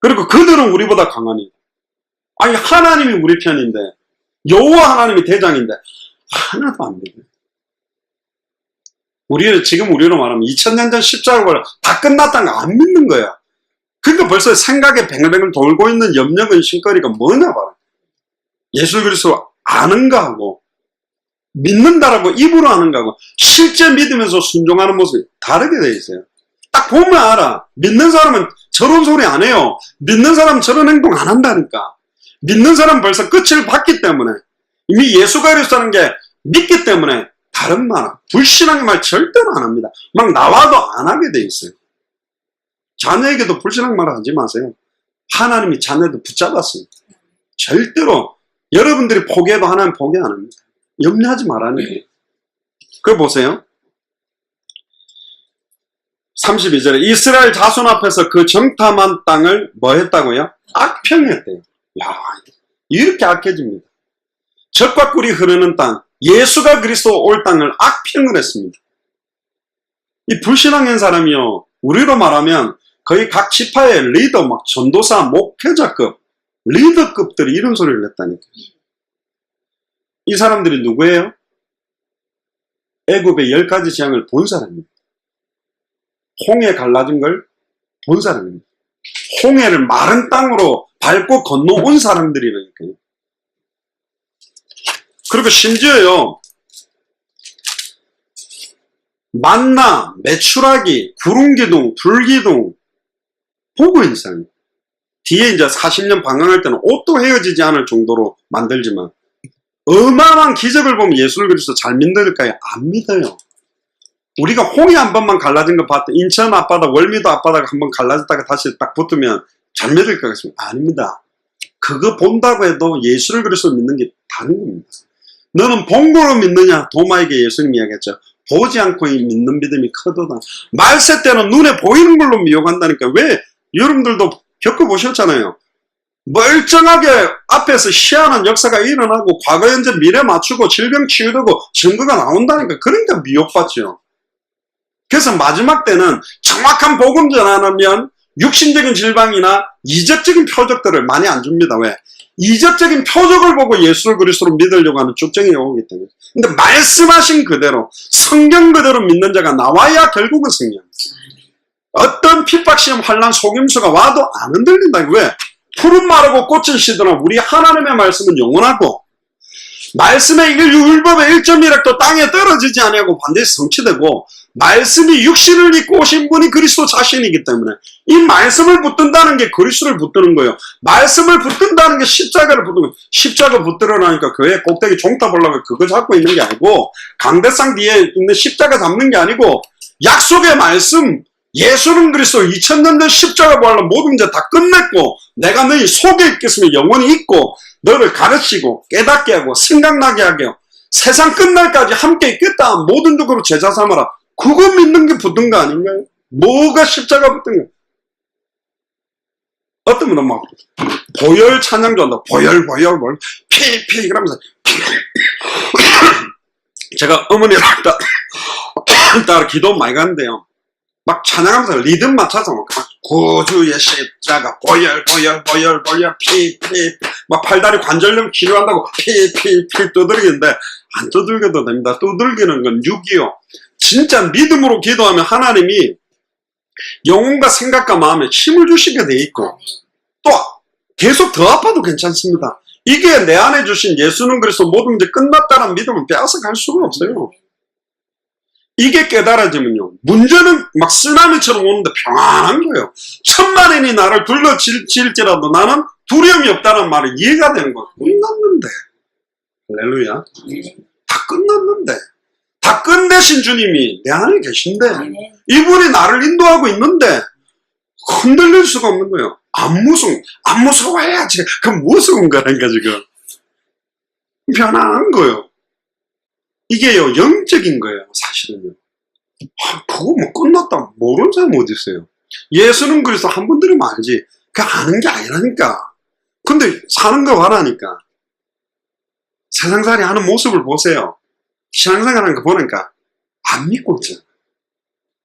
그리고 그들은 우리보다 강하니. 아니 하나님이 우리 편인데 여호와 하나님이 대장인데 하나도 안 되네. 우리로 말하면 2000년 전 십자가가 다 끝났다는 거 안 믿는 거야. 그러니까 벌써 생각에 뱅글뱅글 돌고 있는 염려 근심거리가 뭐냐 봐라. 예수 그리스도 아는가 하고 믿는다라고 입으로 아는가 하고 실제 믿으면서 순종하는 모습이 다르게 돼 있어요. 딱 보면 알아. 믿는 사람은 저런 소리 안 해요. 믿는 사람은 저런 행동 안 한다니까. 믿는 사람은 벌써 끝을 봤기 때문에 이미 예수 그리스도라는 게 믿기 때문에 다른 말, 불신앙의 말 절대로 안 합니다. 막 나와도 안 하게 돼 있어요. 자녀에게도 불신앙 말 하지 마세요. 하나님이 자녀도 붙잡았습니다. 절대로 여러분들이 포기해도 하나님 포기 안 합니다. 염려하지 말라는 거예요. 그거 보세요. 32절에 이스라엘 자손 앞에서 그 정탐한 땅을 뭐 했다고요? 악평했대요. 야, 이렇게 악해집니다. 젖과 꿀이 흐르는 땅, 예수가 그리스도 올 땅을 악평을 했습니다. 이 불신앙인 사람이요, 우리로 말하면 거의 각 지파의 리더, 막 전도사, 목회자급, 리더급들이 이런 소리를 냈다니까요. 이 사람들이 누구예요? 애굽의 10가지 재앙을 본 사람입니다. 홍해 갈라진 걸 본 사람입니다. 홍해를 마른 땅으로 밟고 건너온 사람들이라니까요. 그리고 심지어요, 만나, 메추라기, 구름기둥, 불기둥 보고 있는 사람입니다. 뒤에 이제 40년 방황할 때는 옷도 헤어지지 않을 정도로 만들지만 어마어마한 기적을 보면 예수를 그리스도 잘 믿을까요? 안 믿어요. 우리가 홍해 한 번만 갈라진 거 봤다. 인천 앞바다, 월미도 앞바다가 한 번 갈라졌다가 다시 딱 붙으면 잘 믿을 것 같습니다. 아닙니다. 그거 본다고 해도 예수를 그리스도 믿는 게 다른 겁니다. 너는 본 거로 믿느냐? 도마에게 예수님 이야기했죠. 보지 않고 믿는 믿음이 크도다. 말세 때는 눈에 보이는 걸로 미혹한다니까. 왜? 여러분들도 겪어보셨잖아요. 멀쩡하게 앞에서 희한한 역사가 일어나고 과거, 현재, 미래 맞추고 질병 치유되고 증거가 나온다니까. 그러니까 미혹받죠. 그래서 마지막 때는 정확한 복음 전하면 육신적인 질병이나 이적적인 표적들을 많이 안 줍니다. 왜? 이적적인 표적을 보고 예수를 그리스도로 믿으려고 하는 쭉정이 오기 때문에. 근데 말씀하신 그대로 성경 그대로 믿는 자가 나와야 결국은 승리합니다. 어떤 핍박, 시험, 환난, 속임수가 와도 안 흔들린다. 왜? 푸른 마르고 꽃은 시들어 우리 하나님의 말씀은 영원하고 말씀의 율법의 1.1획도 땅에 떨어지지 아니하고 반드시 성취되고 말씀이 육신을 입고 오신 분이 그리스도 자신이기 때문에 이 말씀을 붙든다는 게 그리스도를 붙드는 거예요. 말씀을 붙든다는 게 십자가를 붙드는 거예요. 십자가 붙들어나니까 교회 꼭대기 종탑 올라가 그거 잡고 있는 게 아니고 강대상 뒤에 있는 십자가 잡는 게 아니고 약속의 말씀 예수는 그리스도 2000년 전 십자가 부활로 모든 문제 다 끝냈고 내가 너희 속에 있겠으면 영원히 있고 너를 가르치고 깨닫게 하고 생각나게 하게요. 세상 끝날까지 함께 있겠다. 모든 쪽으로 제자 삼아라. 그거 믿는 게 붙은 거 아닌가요? 뭐가 십자가 붙은 거예요? 어떤 분은 막 보혈 찬양 좋아한다. 보혈 피 그러면서 제가 어머니랑 따라 기도 많이 가는데요. 막 찬양하면서 리듬 맞춰서 막 구주의 십자가 보혈 피 막 팔다리 관절염 치료한다고 피 두들기는데 안 두들겨도 됩니다. 두들기는 건 6이요. 진짜 믿음으로 기도하면 하나님이 영혼과 생각과 마음에 힘을 주시게 돼 있고 또 계속 더 아파도 괜찮습니다. 이게 내 안에 주신 예수는 그리스도 모든 문제 끝났다는 믿음은 빼앗아갈 수가 없어요. 이게 깨달아지면요. 문제는 막 쓰나미처럼 오는데 평안한 거예요. 천만인이 나를 둘러칠지라도 나는 두려움이 없다는 말이 이해가 되는 거예요. 끝났는데. 할렐루야. 다 끝났는데. 다 끝내신 주님이 내 안에 계신데 이분이 나를 인도하고 있는데 흔들릴 수가 없는 거예요. 안 무서워야지. 그럼 무서운 거라니까 지금. 편안한 거예요. 이게요, 영적인 거예요, 사실은요. 그거 뭐 끝났다. 모르는 사람 어디 있어요? 예수는 그래서 한 번 들으면 알지. 그게 아는 게 아니라니까. 근데 사는 거 봐라니까. 세상살이 하는 모습을 보세요. 신앙생활 하는 거 보니까 안 믿고 있잖아.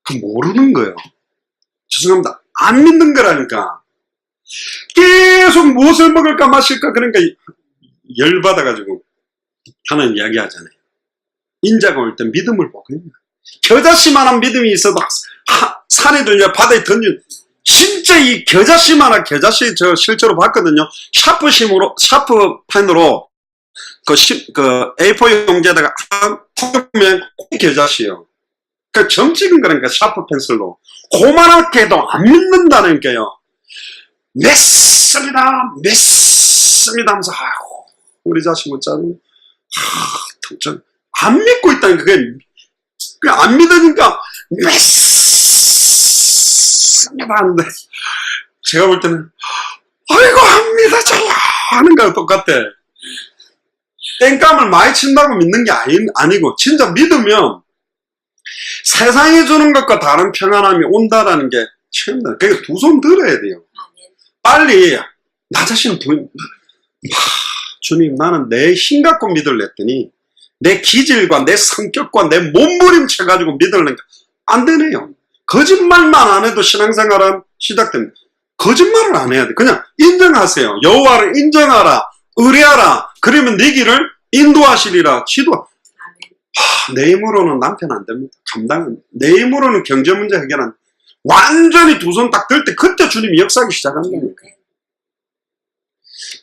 그 모르는 거예요. 죄송합니다. 안 믿는 거라니까. 계속 무엇을 먹을까 마실까 그러니까 열받아가지고 하나님 이야기하잖아요. 인자가 올 때 믿음을 보거든요. 겨자씨만한 믿음이 있어도 산에 들려 바다에 던진 진짜 이 겨자씨만한 겨자씨 저 실제로 봤거든요. 샤프펜으로 그 A4 용지에다가 보면 겨자씨요. 그 점 찍은 거니까 샤프 펜슬로 고만하게 해도 안 믿는다니까요. 맺습니다 하면서 아이고 우리 자식 못자는 안 믿고 있다니까. 그냥 안 믿으니까 맺습니다 하는데 제가 볼 때는 아이고 안 믿어져요 하는 거랑 똑같아. 땡감을 많이 친다고 믿는 게 아니고 진짜 믿으면 세상이 주는 것과 다른 평안함이 온다라는 게 최고입니다. 그러니까 두 손 들어야 돼요. 빨리 나 자신을 주님 나는 내 힘 갖고 믿을래 했더니 내 기질과 내 성격과 내 몸부림쳐 가지고 믿으려니까 안 되네요. 거짓말만 안 해도 신앙생활은 시작됩니다. 거짓말을 안 해야 돼. 그냥 인정하세요. 여호와를 인정하라. 의뢰하라. 그러면 네 길을 인도하시리라. 내 힘으로는 남편 안 됩니다. 내 힘으로는 경제 문제 해결 안 돼. 완전히 두 손 딱 들 때 그때 주님이 역사하기 시작한다니까.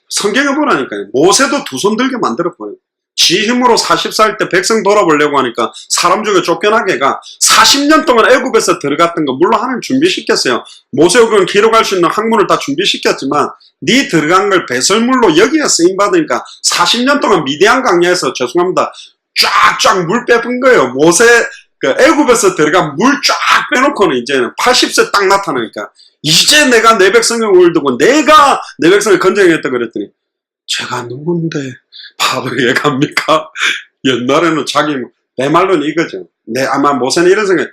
성경에 보라니까요. 모세도 두 손 들게 만들어 보여요. 지 힘으로 40살 때 백성 돌아보려고 하니까 사람 중에 쫓겨나게 가 40년 동안 애굽에서 들어갔던 거 물론 하나님 준비시켰어요. 모세오경 기록할 수 있는 학문을 다 준비시켰지만 네 들어간 걸 배설물로 여기에 쓰임받으니까 40년 동안 미디안 강야에서 죄송합니다. 쫙쫙 물 빼본 거예요. 모세 그 애굽에서 들어간 물 쫙 빼놓고는 이제는 80세 딱 나타나니까 이제 내가 내 백성을 올두고 내가 내 백성을 건져야겠다 그랬더니 제가 누군데 바보에 갑니까? 옛날에는 자기 내 말로는 이거죠. 아마 모세는 이런 생각.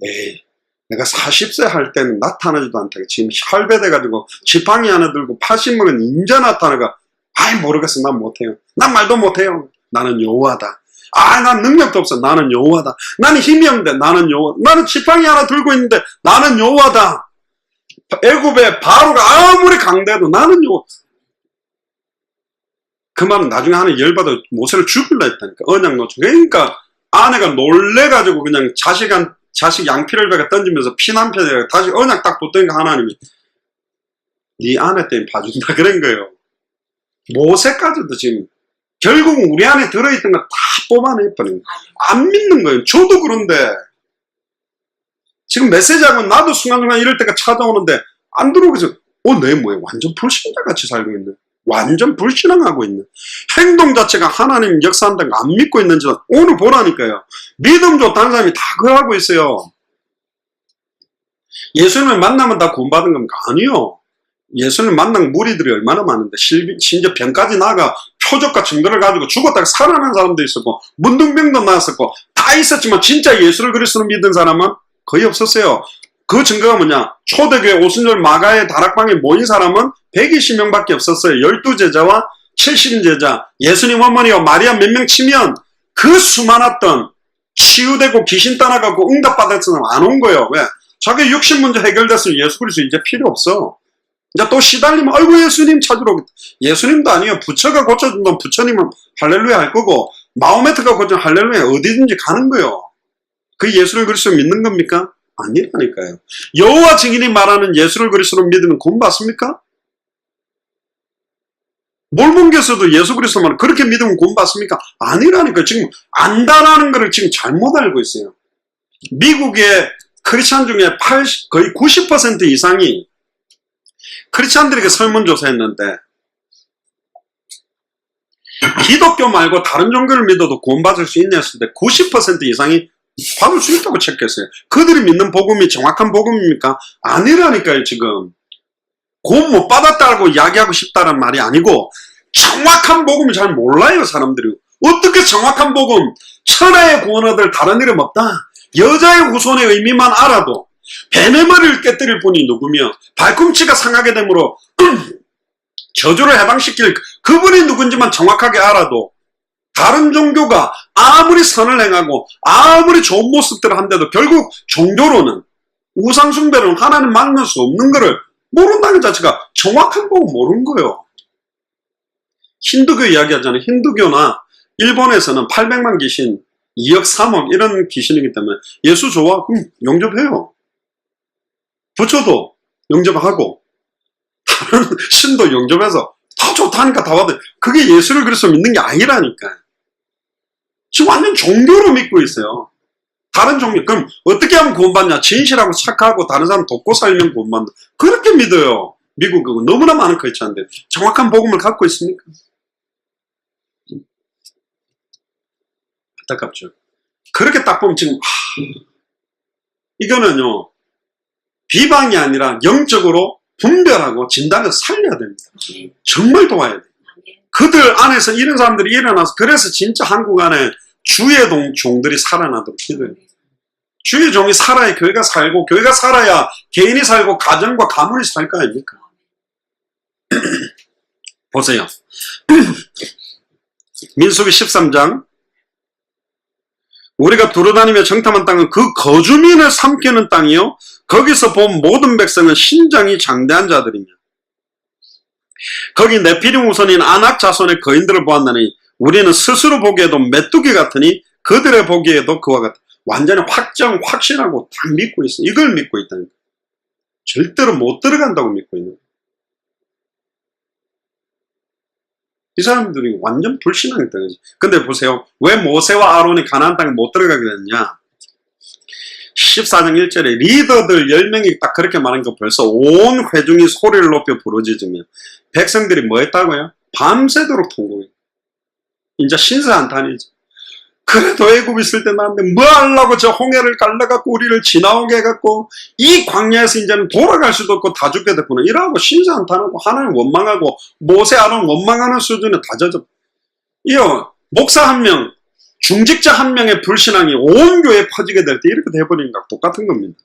에이 내가 40세 할 때는 나타나지도 않다. 지금 혈배돼가지고 지팡이 하나 들고 80먹은 인자 나타나가 아이 모르겠어. 난 못해요. 난 말도 못해요. 나는 여호와다. 난 능력도 없어. 나는 여호와다. 나는 힘이 없는데 나는 여호와. 나는 지팡이 하나 들고 있는데 나는 여호와다. 애굽의 바로가 아무리 강대해도 나는 여호와. 그 말은 나중에 하나님 열받아 모세를 죽일라 했다니까. 언약노총. 그러니까 아내가 놀래가지고 그냥 자식 양피를 배가 던지면서 피난편에 다시 언약 딱 붙더니까 하나님이 네 아내 때문에 봐준다 그런 거예요. 모세까지도 지금 결국은 우리 안에 들어있던 거 다 뽑아내버린 거예요. 안 믿는 거예요. 저도 그런데 지금 메시지하고 나도 순간순간 이럴 때가 찾아오는데 안 들어오겠어. 내 뭐야? 완전 불신자같이 살고 있네. 완전 불신앙하고 있네. 행동 자체가 하나님 역사한다는 거 안 믿고 있는지 오늘 보라니까요. 믿음 좋다는 사람이 다 그거 하고 있어요. 예수님을 만나면 다 구원받은 겁니까? 아니요. 예수님 만난 무리들이 얼마나 많은데 심지어 병까지 나가 표적과 증거를 가지고 죽었다가 살아난 사람도 있었고 문둥병도 나왔었고 다 있었지만 진짜 예수를 그리스도로 믿은 사람은 거의 없었어요. 그 증거가 뭐냐? 초대교회 오순절 마가의 다락방에 모인 사람은 120명밖에 없었어요. 12제자와 70제자, 예수님 어머니와 마리아 몇 명 치면 그 수많았던 치유되고 귀신 떠나가고 응답받을 사람 안 온 거예요. 왜? 자기 육신 문제 해결됐으면 예수 그리스도 이제 필요 없어. 이제 또 시달리면 아이고 예수님 찾으러 오겠다. 예수님도 아니에요. 부처가 고쳐준다면 부처님은 할렐루야 할 거고 마호메트가 고쳐준 할렐루야 어디든지 가는 거예요. 그 예수를 그리스도 믿는 겁니까? 아니라니까요. 여호와 증인이 말하는 예수를 그리스도로 믿으면 구원받습니까? 몰몬교에서도 예수 그리스도만 그렇게 믿으면 구원받습니까? 아니라니까요. 지금 안다라는 것을 지금 잘못 알고 있어요. 미국의 크리스찬 중에 거의 90% 이상이 크리스찬들에게 설문조사했는데 기독교 말고 다른 종교를 믿어도 구원받을 수 있냐 했을 때 90% 이상이 받을 수 있다고 체크했어요. 그들이 믿는 복음이 정확한 복음입니까? 아니라니까요. 지금 구원 못 받았다고 이야기하고 싶다는 말이 아니고 정확한 복음을 잘 몰라요. 사람들이. 어떻게 정확한 복음 천하의 구원 얻을 다른 이름 없다. 여자의 후손의 의미만 알아도 뱀의 머리를 깨뜨릴 분이 누구며 발꿈치가 상하게 되므로 저주를 해방시킬 그분이 누군지만 정확하게 알아도 다른 종교가 아무리 선을 행하고 아무리 좋은 모습들을 한데도 결국 종교로는 우상숭배로는 하나님 만날 수 없는 거를 모른다는 자체가 정확한 복음 모르는 거예요. 힌두교 이야기하잖아요. 힌두교나 일본에서는 800만 귀신, 2억, 3억 이런 귀신이기 때문에 예수 좋아? 그럼 영접해요. 부처도 영접하고 다른 신도 영접해서 다 좋다니까 다 받아요. 그게 예수를 그래서 믿는 게 아니라니까. 지금 완전 종교로 믿고 있어요. 다른 종교. 그럼 어떻게 하면 구원받냐? 진실하고 착하고 다른 사람 돕고 살면 구원받는다. 그렇게 믿어요. 미국은 너무나 많은 크리스찬인데 정확한 복음을 갖고 있습니까? 안타깝죠. 그렇게 딱 보면 지금 이거는요 비방이 아니라 영적으로 분별하고 진단해서 살려야 됩니다. 정말 도와야 돼요. 그들 안에서 이런 사람들이 일어나서 그래서 진짜 한국 안에 주의 종들이 살아나도록 기도해요. 주의 종이 살아야 교회가 살고 교회가 살아야 개인이 살고 가정과 가문이 살 거 아닙니까? 보세요. 민수기 13장 우리가 두루다니며 정탐한 땅은 그 거주민을 삼키는 땅이요 거기서 본 모든 백성은 신장이 장대한 자들이며 거기 네피림 후손인 아낙 자손의 거인들을 보았나니 우리는 스스로 보기에도 메뚜기 같으니 그들의 보기에도 그와 같다. 완전히 확신하고 딱 믿고 있어. 이걸 믿고 있다니까. 절대로 못 들어간다고 믿고 있는 거예요. 이 사람들이 완전 불신앙했다는 거지. 근데 보세요. 왜 모세와 아론이 가나안 땅에 못 들어가게 됐냐? 14장 1절에 리더들 10명이 딱 그렇게 말한 거 벌써 온 회중이 소리를 높여 부르짖으며 백성들이 뭐 했다고요? 밤새도록 통곡해. 이제 신세한탄이지. 그래도 애굽 있을 때 나한테 뭐 하려고 저 홍해를 갈라갖고 우리를 지나오게 해갖고 이 광야에서 이제는 돌아갈 수도 없고 다 죽게 됐구나. 이러고 신세한탄하고 하나님 원망하고 모세 아론 원망하는 수준에 다 젖어. 이어 목사 한 명, 중직자 한 명의 불신앙이 온 교회에 퍼지게 될 때 이렇게 돼버리는 거 똑같은 겁니다.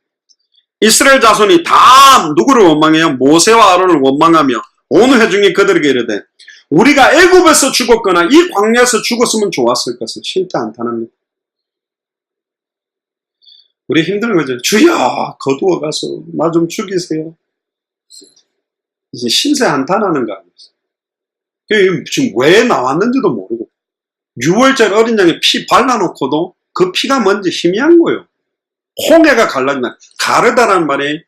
이스라엘 자손이 다 누구를 원망해요? 모세와 아론을 원망하며 온 회중이 그들에게 이르되 우리가 애굽에서 죽었거나 이 광야에서 죽었으면 좋았을 것을 신태한탄합니다. 우리 힘든 거죠. 주여 거두어 가서 나 좀 죽이세요. 이제 신세한탄하는 거 아니었어요. 지금 왜 나왔는지도 모르고 6월절 어린 양에 피 발라놓고도 그 피가 뭔지 희미한 거예요. 홍해가 갈라진다. 가르다라는 말이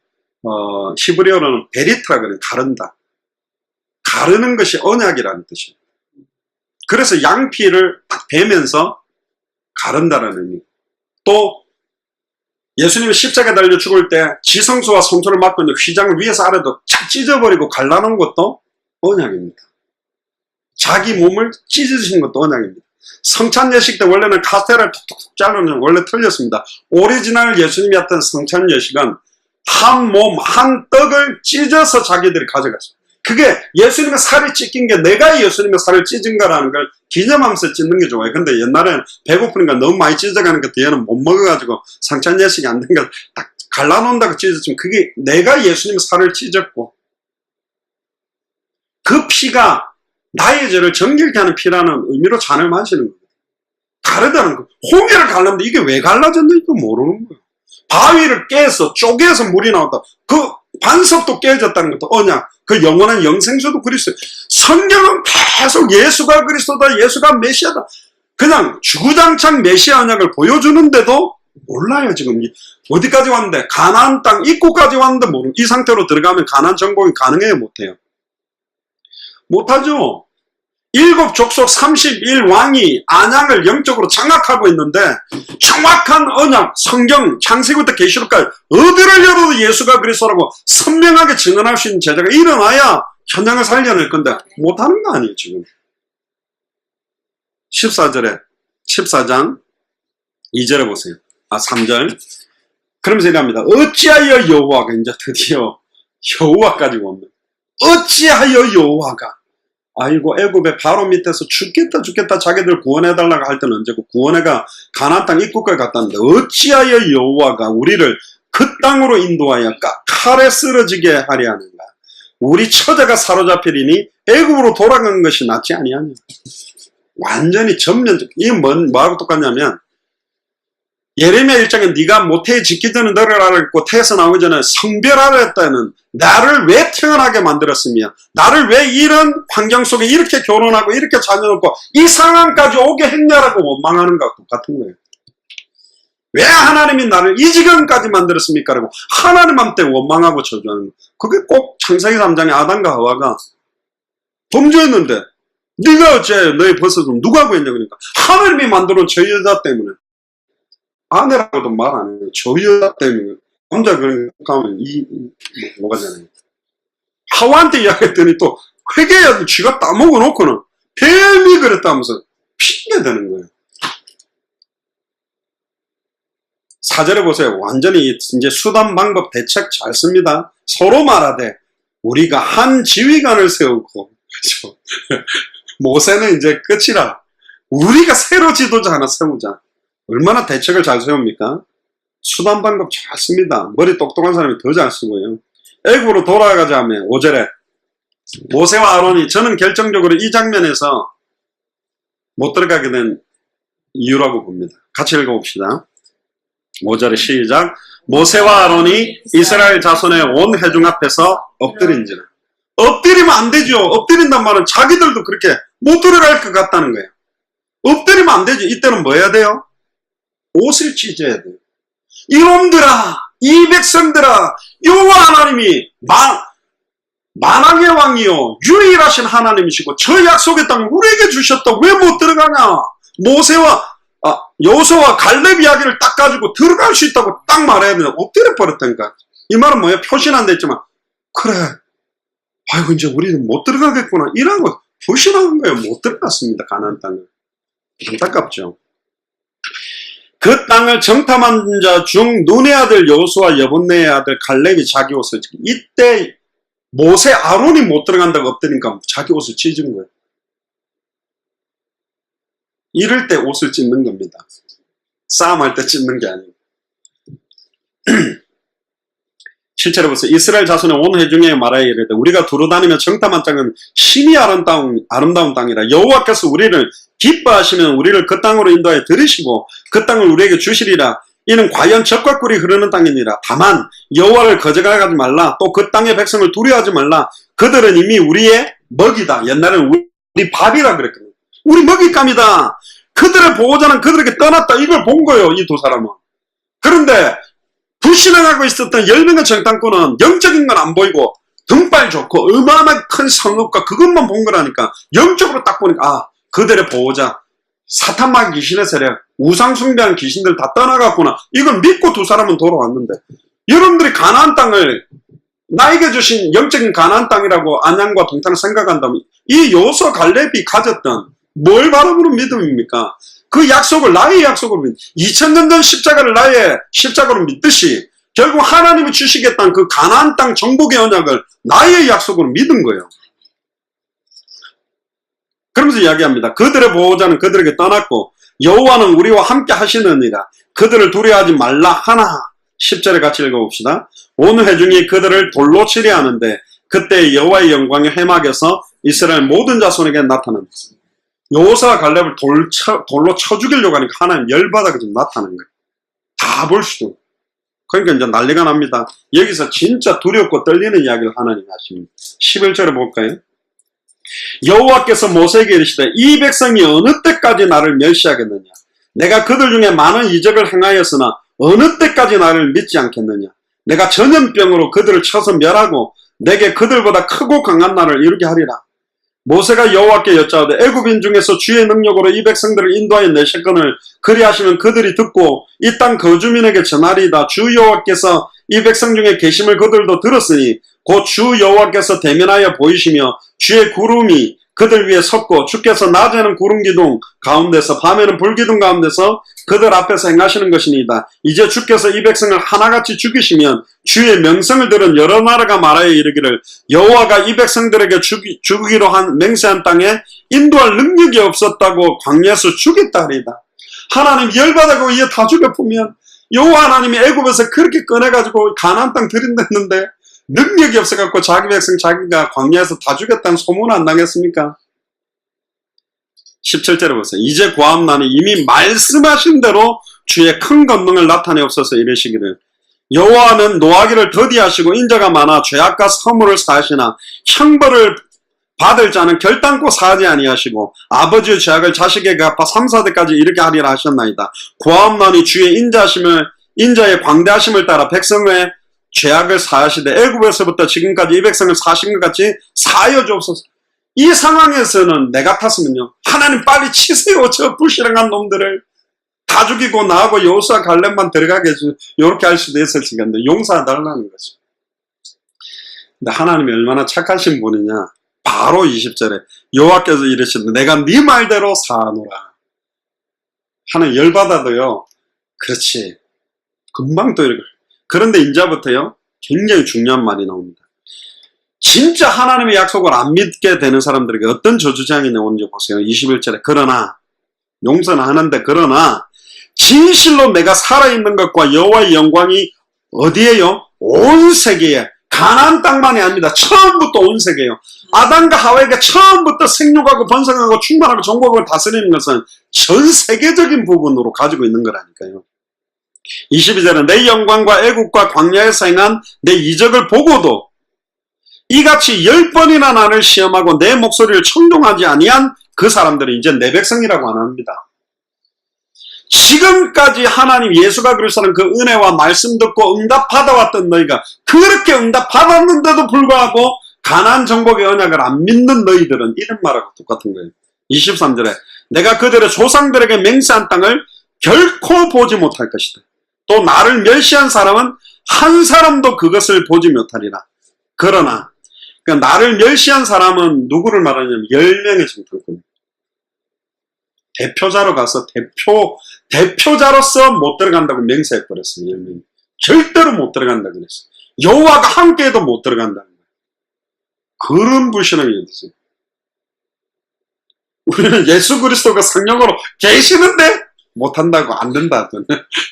히브리어로는 베리트라 그래요. 가른다. 가르는 것이 언약이라는 뜻입니다. 그래서 양피를 딱 베면서 가른다는 의미. 또 예수님이 십자가에 달려 죽을 때 지성소와 성소를 맡고 있는 휘장을 위에서 아래도 착 찢어버리고 갈라놓은 것도 언약입니다. 자기 몸을 찢으신 것도 언약입니다. 성찬 예식 때 원래는 카스테라를 툭툭 자르는 원래 틀렸습니다. 오리지널 예수님이 했던 성찬 예식은 한 몸, 한 떡을 찢어서 자기들이 가져갔습니다. 그게 예수님의 살이 찢긴 게 내가 예수님의 살을 찢은 거라는 걸 기념하면서 찢는 게 좋아요. 근데 옛날에는 배고프니까 너무 많이 찢어가니까 뒤에는 못 먹어가지고 성찬 예식이 안 되니까 딱 갈라놓는다고 찢었지만 그게 내가 예수님의 살을 찢었고 그 피가 나의 죄를 정결케 하는 피라는 의미로 잔을 마시는 거예요. 다르다는 거예요. 홍해를 갈랐는데 이게 왜 갈라졌는지 이거 모르는 거예요. 바위를 깨서 쪼개서 물이 나왔다. 그 반석도 깨졌다는 것도 언약. 그 영원한 영생수도 그리스도. 성경은 계속 예수가 그리스도다, 예수가 메시아다. 그냥 주구장창 메시아 언약을 보여주는데도 몰라요. 지금 어디까지 왔는데 가나안 땅 입구까지 왔는데 모르는. 이 상태로 들어가면 가나안 정복이 가능해요, 못해요? 못하죠. 7족속 31왕이 안양을 영적으로 장악하고 있는데 정확한 언약, 성경, 창세기부터 계시록까지 어디를 열어도 예수가 그리스도라고 선명하게 증언할 수 있는 제자가 일어나야 현장을 살려낼 건데 못하는 거 아니에요 지금. 14장 2절에 보세요. 3절 그러면서 얘기합니다. 어찌하여 여호와가 이제 드디어 여호와까지 옵니다. 어찌하여 여호와가 아이고 애굽의 바로 밑에서 죽겠다 자기들 구원해달라고 할 때는 언제고 구원해가 가나안 땅 입구까지 갔다는데 어찌하여 여호와가 우리를 그 땅으로 인도하여 칼에 쓰러지게 하려 하는가. 우리 처자가 사로잡히리니 애굽으로 돌아간 것이 낫지 아니하냐. 완전히 전면적. 이게 뭐하고 똑같냐면 예레미야 1장에 네가 모태에 짓기 전에 너를 알았고 태에서 나오기 전에 성별하라 했다는 나를 왜 태어나게 만들었으며 나를 왜 이런 환경 속에 이렇게 결혼하고 이렇게 자녀 놓고 이 상황까지 오게 했냐라고 원망하는 것과 똑같은 거예요. 왜 하나님이 나를 이 지경까지 만들었습니까? 라고 하나님한테 원망하고 저주하는 거. 그게 꼭 창세기 3장에 아담과 하와가 범죄했는데 네가 어째 너희 벗어좀 누가 구했냐 그러니까 하나님이 만들어놓은 저 여자 때문에. 아내라고도 말 안 해요. 저 여자 때문에. 남자 그런 거 가면 뭐가잖아요. 하와한테 이야기했더니 또 회개해야지 쥐가 따먹어 놓고는 뱀이 그랬다면서 핑계대는 거예요. 4절에 보세요. 완전히 이제 수단 방법 대책 잘 씁니다. 서로 말하되 우리가 한 지휘관을 세우고 모세는 이제 끝이라 우리가 새로 지도자 하나 세우자. 얼마나 대책을 잘 세웁니까? 수단 방법 잘 씁니다. 머리 똑똑한 사람이 더 잘 쓰고요. 애굽으로 돌아가자면 5절에 모세와 아론이 저는 결정적으로 이 장면에서 못 들어가게 된 이유라고 봅니다. 같이 읽어봅시다. 5절에 시작. 모세와 아론이 이스라엘 자손의 온 회중 앞에서 엎드린지라. 엎드리면 안 되죠. 엎드린단 말은 자기들도 그렇게 못 들어갈 것 같다는 거예요. 엎드리면 안 되죠. 이때는 뭐 해야 돼요? 옷을 찢어야 돼요. 이놈들아, 이 백성들아, 여호와 하나님이 만왕의 왕이요 유일하신 하나님이시고 저 약속의 땅을 우리에게 주셨다. 왜 못 들어가냐? 모세와 여호수아와 갈렙 이야기를 딱 가지고 들어갈 수 있다고 딱 말해야 되냐. 엎드려 버렸다니까. 이 말은 뭐예요? 표시는 안 됐지만 그래 아이고 이제 우리는 못 들어가겠구나 이라고 표시하는 거예요. 못 들어갔습니다. 가나안 땅을. 안타깝죠. 그 땅을 정탐한 자 중 눈의 아들 여호수아 여분네의 아들 갈렙이 자기 옷을 찢고 이때 모세 아론이 못 들어간다고 엎드리니까 자기 옷을 찢은 거예요. 이럴 때 옷을 찢는 겁니다. 싸움할 때 찢는 게 아니에요. 7절에 보세요. 이스라엘 자손의 온 회중에 말하여 이르되 우리가 두루다니며 정탐한 땅은 심히 아름다운 땅이라 여호와께서 우리를 기뻐하시면 우리를 그 땅으로 인도하여 들으시고 그 땅을 우리에게 주시리라. 이는 과연 젖과 꿀이 흐르는 땅이니라. 다만 여호와를 거절하지 말라. 또 그 땅의 백성을 두려워하지 말라. 그들은 이미 우리의 먹이다. 옛날에는 우리 밥이라 그랬거든요. 우리 먹잇감이다. 그들의 보호자는 그들에게 떠났다. 이걸 본 거예요. 이 두 사람은. 그런데 불신앙하고 있었던 10명의 정탐꾼은 영적인 건 안 보이고 등발 좋고 어마어마하게 큰 성읍과 그것만 본 거라니까 영적으로 딱 보니까 그들의 보호자, 사탄마 귀신의 세력, 우상숭배한 귀신들 다 떠나갔구나. 이걸 믿고 두 사람은 돌아왔는데, 여러분들이 가나안 땅을 나에게 주신 영적인 가나안 땅이라고 안양과 동탄을 생각한다면 이 여호수아 갈렙이 가졌던 뭘 바라보는 믿음입니까? 그 약속을 나의 약속으로 믿, 2000년 전 십자가를 나의 십자가로 믿듯이 결국 하나님이 주시겠다는 그 가나안 땅 정복의 언약을 나의 약속으로 믿은 거예요. 그러면서 이야기합니다. 그들의 보호자는 그들에게 떠났고 여호와는 우리와 함께 하시느니라. 그들을 두려워하지 말라 하나. 10절에 같이 읽어봅시다. 온 회중이 그들을 돌로 치려 하는데 그때 여호와의 영광이 회막에서 이스라엘 모든 자손에게 나타납니다. 여호수아가 갈렙을 돌로 쳐 죽이려고 하니까 하나님 열받아서 좀 나타나는 거예요. 다 볼 수도. 그러니까 이제 난리가 납니다. 여기서 진짜 두렵고 떨리는 이야기를 하나님이 하십니다. 11절에 볼까요? 여호와께서 모세에게 이르시되 이 백성이 어느 때까지 나를 멸시하겠느냐? 내가 그들 중에 많은 이적을 행하였으나 어느 때까지 나를 믿지 않겠느냐? 내가 전염병으로 그들을 쳐서 멸하고 내게 그들보다 크고 강한 나를 이루게 하리라. 모세가 여호와께 여짜오되 애굽인 중에서 주의 능력으로 이 백성들을 인도하여 내셨거늘 그리하시면 그들이 듣고 이 땅 거주민에게 전하리이다. 주 여호와께서 이 백성 중에 계심을 그들도 들었으니 곧 주 여호와께서 대면하여 보이시며 주의 구름이 그들 위에 섰고 주께서 낮에는 구름 기둥 가운데서 밤에는 불 기둥 가운데서 그들 앞에서 행하시는 것이니이다. 이제 주께서 이 백성을 하나같이 죽이시면 주의 명성을 들은 여러 나라가 말하여 이르기를 여호와가 이 백성들에게 죽이기로 한 맹세한 땅에 인도할 능력이 없었다고 광야에서 죽였다 하리이다. 하나님 열받아고 이에 다 죽여보면 여호와 하나님이 애굽에서 그렇게 꺼내가지고 가나안 땅 들인댔는데 능력이 없어갖고 자기 백성 자기가 광야에서 다 죽였다는 소문 안 나겠습니까? 17절에 보세요. 이제 고함 나니 이미 말씀하신 대로 주의 큰 권능을 나타내옵소서 이르시기를 여호와는 노하기를 더디하시고 인자가 많아 죄악과 허물을 사하시나 형벌을 받을 자는 결단코 사하지 아니하시고 아버지의 죄악을 자식에게 갚아 3, 4대까지 이르게 하리라 하셨나이다. 고함 나니 주의 인자의 광대하심을 따라 백성의 죄악을 사하시되 애굽에서부터 지금까지 이 백성을 사신 것 같이 사하여 주옵소서. 이 상황에서는 내 같았으면요, 하나님 빨리 치세요. 저 불신앙한 놈들을 다 죽이고 나하고 여호수아 갈렙만 들어가게 해주, 이렇게 할 수도 있을 텐데 용서해달라는 거죠. 근데 하나님이 얼마나 착하신 분이냐. 바로 20절에 여호와께서 이르시되 내가 네 말대로 사하노라. 하나님 열받아도요, 그렇지, 금방 또 이렇게. 그런데 이제부터요, 굉장히 중요한 말이 나옵니다. 진짜 하나님의 약속을 안 믿게 되는 사람들에게 어떤 저주장이 나오는지 보세요. 21절에 그러나, 용서는 하는데 그러나 진실로 내가 살아있는 것과 여호와의 영광이 어디에요? 온 세계에, 가나안 땅만이 아닙니다. 처음부터 온 세계예요. 아담과 하와에게 처음부터 생육하고 번성하고 충만하고 정복을 다스리는 것은 전 세계적인 부분으로 가지고 있는 거라니까요. 22절은 내 영광과 애국과 광야에서 행한 내 이적을 보고도 이같이 10번이나 나를 시험하고 내 목소리를 청종하지 아니한 그 사람들은 이제 내 백성이라고 안 합니다. 지금까지 하나님 예수가 그리스도는 그 은혜와 말씀 듣고 응답 받아왔던 너희가 그렇게 응답 받았는데도 불구하고 가나안 정복의 언약을 안 믿는 너희들은 이런 말하고 똑같은 거예요. 23절에 내가 그들의 조상들에게 맹세한 땅을 결코 보지 못할 것이다. 또 나를 멸시한 사람은 한 사람도 그것을 보지 못하리라. 그러나 그러니까 나를 멸시한 사람은 누구를 말하냐면 10명의 정탐꾼. 대표자로 가서 대표자로서 못 들어간다고 맹세해버렸어요. 10명이. 절대로 못 들어간다고 그랬어요. 여호와가 함께해도 못 들어간다는 거예요. 그런 불신앙이 있어요. 우리는 예수 그리스도가 성령으로 계시는데 못한다고 안 된다.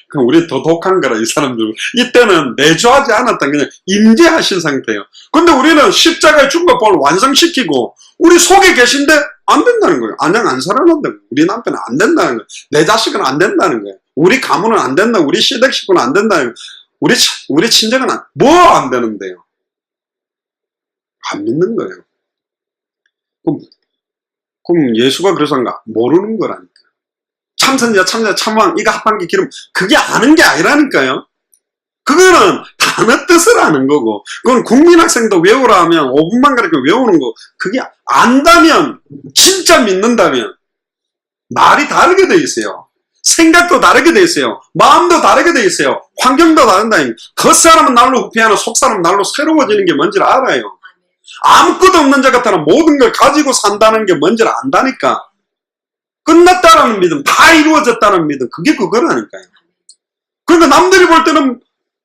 그럼 우리 더 독한 거라, 이 사람들. 이때는 내주하지 않았다. 그냥 임재하신 상태예요. 근데 우리는 십자가의 중보법을 완성시키고 우리 속에 계신데 안 된다는 거예요. 안양 안 살아난다고. 우리 남편은 안 된다는 거예요. 내 자식은 안 된다는 거예요. 우리 가문은 안 된다. 우리 시댁 식구는 안 된다는 거예요. 우리 친정은 뭐 안 되는데요? 안 믿는 거예요. 그럼 예수가 그래서인가? 모르는 거라니까. 참선자, 참왕, 이거 합한기 기름, 그게 아는 게 아니라니까요. 그거는 단어 뜻을 아는 거고, 그건 국민학생도 외우라 하면 5분만 가르쳐 외우는 거. 그게 안다면, 진짜 믿는다면, 말이 다르게 돼 있어요. 생각도 다르게 돼 있어요. 마음도 다르게 돼 있어요. 환경도 다른다. 겉사람은 날로 후피하나 속사람은 날로 새로워지는 게 뭔지를 알아요. 아무것도 없는 자 같아나 모든 걸 가지고 산다는 게 뭔지를 안다니까. 끝났다라는 믿음, 다 이루어졌다는 믿음, 그게 그거라니까요. 그러니까 남들이 볼 때는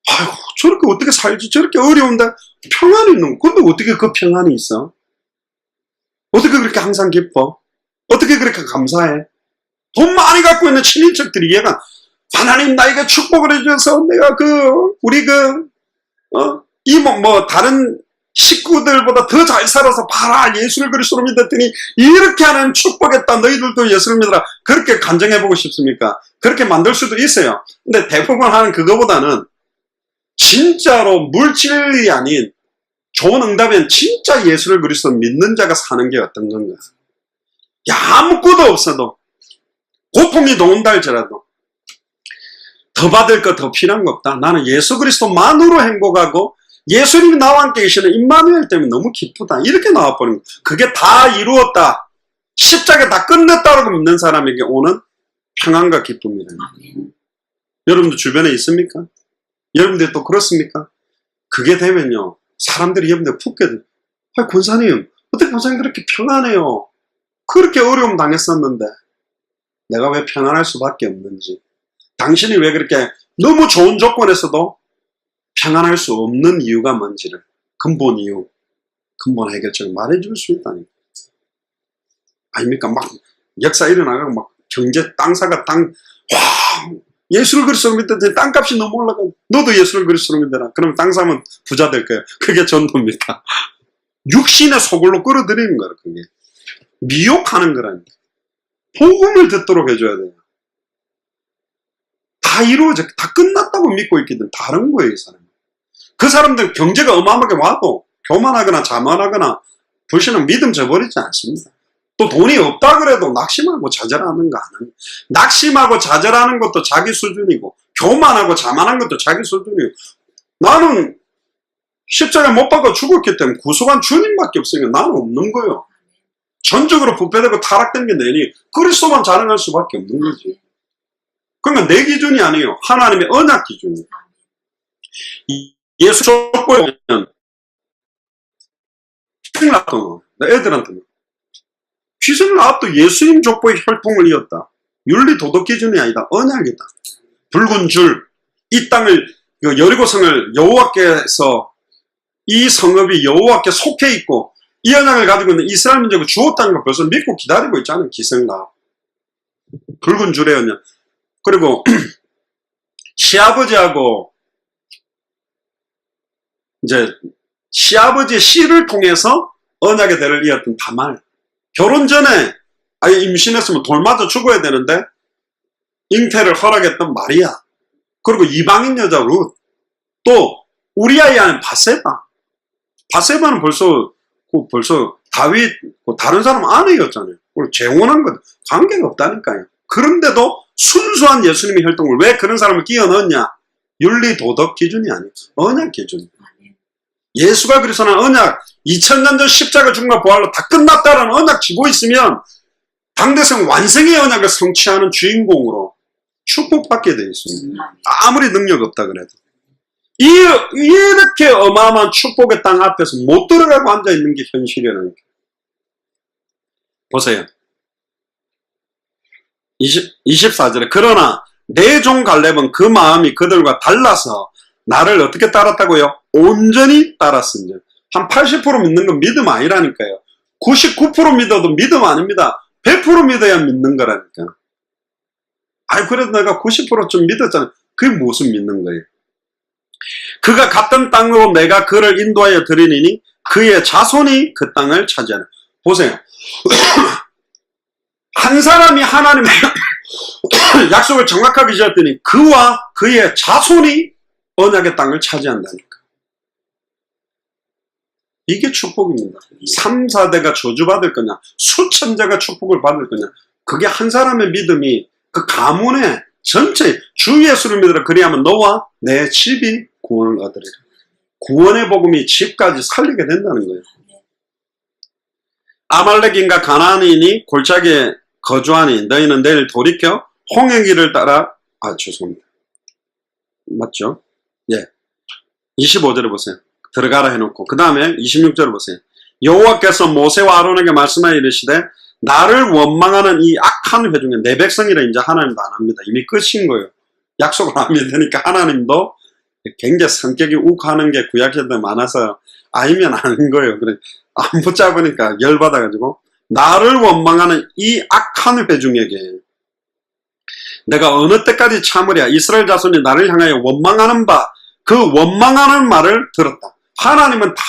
아이고 저렇게 어떻게 살지, 저렇게 어려운데 평안이 있는 거. 근데 어떻게 그 평안이 있어? 어떻게 그렇게 항상 기뻐? 어떻게 그렇게 감사해? 돈 많이 갖고 있는 친인척들이 얘가 하나님 나에게 축복을 해줘서 내가 우리 다른 식구들보다 더 잘 살아서 봐라 예수를 그리스도로 믿었더니 이렇게 하는 축복했다 너희들도 예수를 믿어라. 그렇게 간증해보고 싶습니까? 그렇게 만들 수도 있어요. 근데 대부분 하는 그거보다는 진짜로 물질이 아닌 좋은 응답엔 진짜 예수를 그리스도 믿는 자가 사는 게 어떤 건가. 야, 아무것도 없어도 고통이 더 온다 할지라도 더 받을 거 더 필요한 거 없다. 나는 예수 그리스도만으로 행복하고 예수님이 나와 함께 계시는 임마누엘 때문에 너무 기쁘다. 이렇게 나와버린 거예요. 그게 다 이루었다. 십자가 다 끝냈다라고 믿는 사람에게 오는 평안과 기쁨이다. 여러분들 주변에 있습니까? 여러분들 또 그렇습니까? 그게 되면요. 사람들이 여러분들 푹게 돼요. 아, 권사님, 어떻게 권사님 그렇게 평안해요? 그렇게 어려움 당했었는데 내가 왜 평안할 수밖에 없는지, 당신이 왜 그렇게 너무 좋은 조건에서도 평안할 수 없는 이유가 뭔지를 근본 이유, 근본 해결책을 말해줄 수 있다니까. 아닙니까? 막 역사 일어나고 막 경제 땅사가 예수를 그리스도로 믿더니 땅값이 너무 올라가. 너도 예수를 그리스도로 믿어라. 그럼 땅 사면 부자 될 거예요. 그게 전도입니까? 육신의 소굴로 끌어들이는 거예요. 그게 미혹하는 거라니까. 복음을 듣도록 해줘야 돼요. 다 이루어져, 다 끝났다고 믿고 있기 때문에 다른 거예요, 이 사람. 그 사람들 경제가 어마어마하게 와도 교만하거나 자만하거나 불신은 믿음 져버리지 않습니다. 또 돈이 없다 그래도 낙심하고 좌절하는 거 아니에요. 낙심하고 좌절하는 것도 자기 수준이고 교만하고 자만한 것도 자기 수준이고, 나는 십자가 못 박아 죽었기 때문에 구속한 주님밖에 없으니까 나는 없는 거예요. 전적으로 부패되고 타락된 게 내니 그리스도만 자랑할 수밖에 없는 거지. 그러니까 내 기준이 아니에요. 하나님의 언약 기준이에요. 예수 족보에 보면 희생을 놨던 애들한테 희생을 놨도 예수님 족보의 혈통을 이었다. 윤리 도덕 기준이 아니다. 언약이다. 붉은 줄, 이 땅을, 여리고성을 여호와께서, 이 성읍이 여호와께 속해 있고 이 언약을 가지고 있는 이스라엘 민족을 주었다는 걸 벌써 믿고 기다리고 있잖아요. 기생을 나. 붉은 줄의 언약. 그리고 시아버지하고 이제 시아버지의 씨를 통해서 언약의 대를 이었던 다말. 결혼 전에 아예 임신했으면 돌 맞아 죽어야 되는데 잉태를 허락했던 마리아. 그리고 이방인 여자 룻. 또 우리아의 아내 바세바. 바세바는 벌써 다윗 다른 사람 아내였잖아요. 그리고 재혼한 것 관계가 없다니까요. 그런데도 순수한 예수님의 혈통을 왜 그런 사람을 끼워 넣었냐? 윤리 도덕 기준이 아니에요. 언약 기준. 예수가 그리스도는 언약, 2000년 전 십자가 죽음과 부활로 다 끝났다라는 언약 쥐고 있으면 당대성 완성의 언약을 성취하는 주인공으로 축복받게 되어 있습니다. 아무리 능력 없다 그래도. 이렇게 어마어마한 축복의 땅 앞에서 못 들어가고 앉아있는 게 현실이라는 거예요. 보세요. 24절에 그러나 내 종 갈렙은 그 마음이 그들과 달라서 나를 어떻게 따랐다고요? 온전히 따랐으니. 한 80% 믿는 건 믿음 아니라니까요. 99% 믿어도 믿음 아닙니다. 100% 믿어야 믿는 거라니까. 아이, 그래도 내가 90%좀 믿었잖아. 그게 무슨 믿는 거예요? 그가 갔던 땅으로 내가 그를 인도하여 드리니 그의 자손이 그 땅을 차지하는. 보세요. 한 사람이 하나님의 약속을 정확하게 지었더니 그와 그의 자손이 언약의 땅을 차지한다니까. 이게 축복입니다. 3, 4대가 저주받을 거냐, 수천자가 축복을 받을 거냐. 그게 한 사람의 믿음이 그 가문의 전체 주 예수를 믿으라 그리하면 너와 내 집이 구원을 얻으리라. 구원의 복음이 집까지 살리게 된다는 거예요. 아말렉인가 가나안인이 골짜기에 거주하니 너희는 내일 돌이켜 홍해 길을 따라 죄송합니다. 맞죠? 예. 25절에 보세요. 들어가라 해놓고 그 다음에 26절에 보세요. 여호와께서 모세와 아론에게 말씀하여 이르시되 나를 원망하는 이 악한 회중에 내 백성이라 이제 하나님도 안 합니다. 이미 끝인 거예요. 약속을 하면 되니까 하나님도 굉장히 성격이 욱하는 게 구약시대 많아서 아니면 아는 거예요. 그래 안 붙잡으니까 열받아가지고 나를 원망하는 이 악한 회중에게 내가 어느 때까지 참으랴. 이스라엘 자손이 나를 향하여 원망하는 바 그 원망하는 말을 들었다. 하나님은 다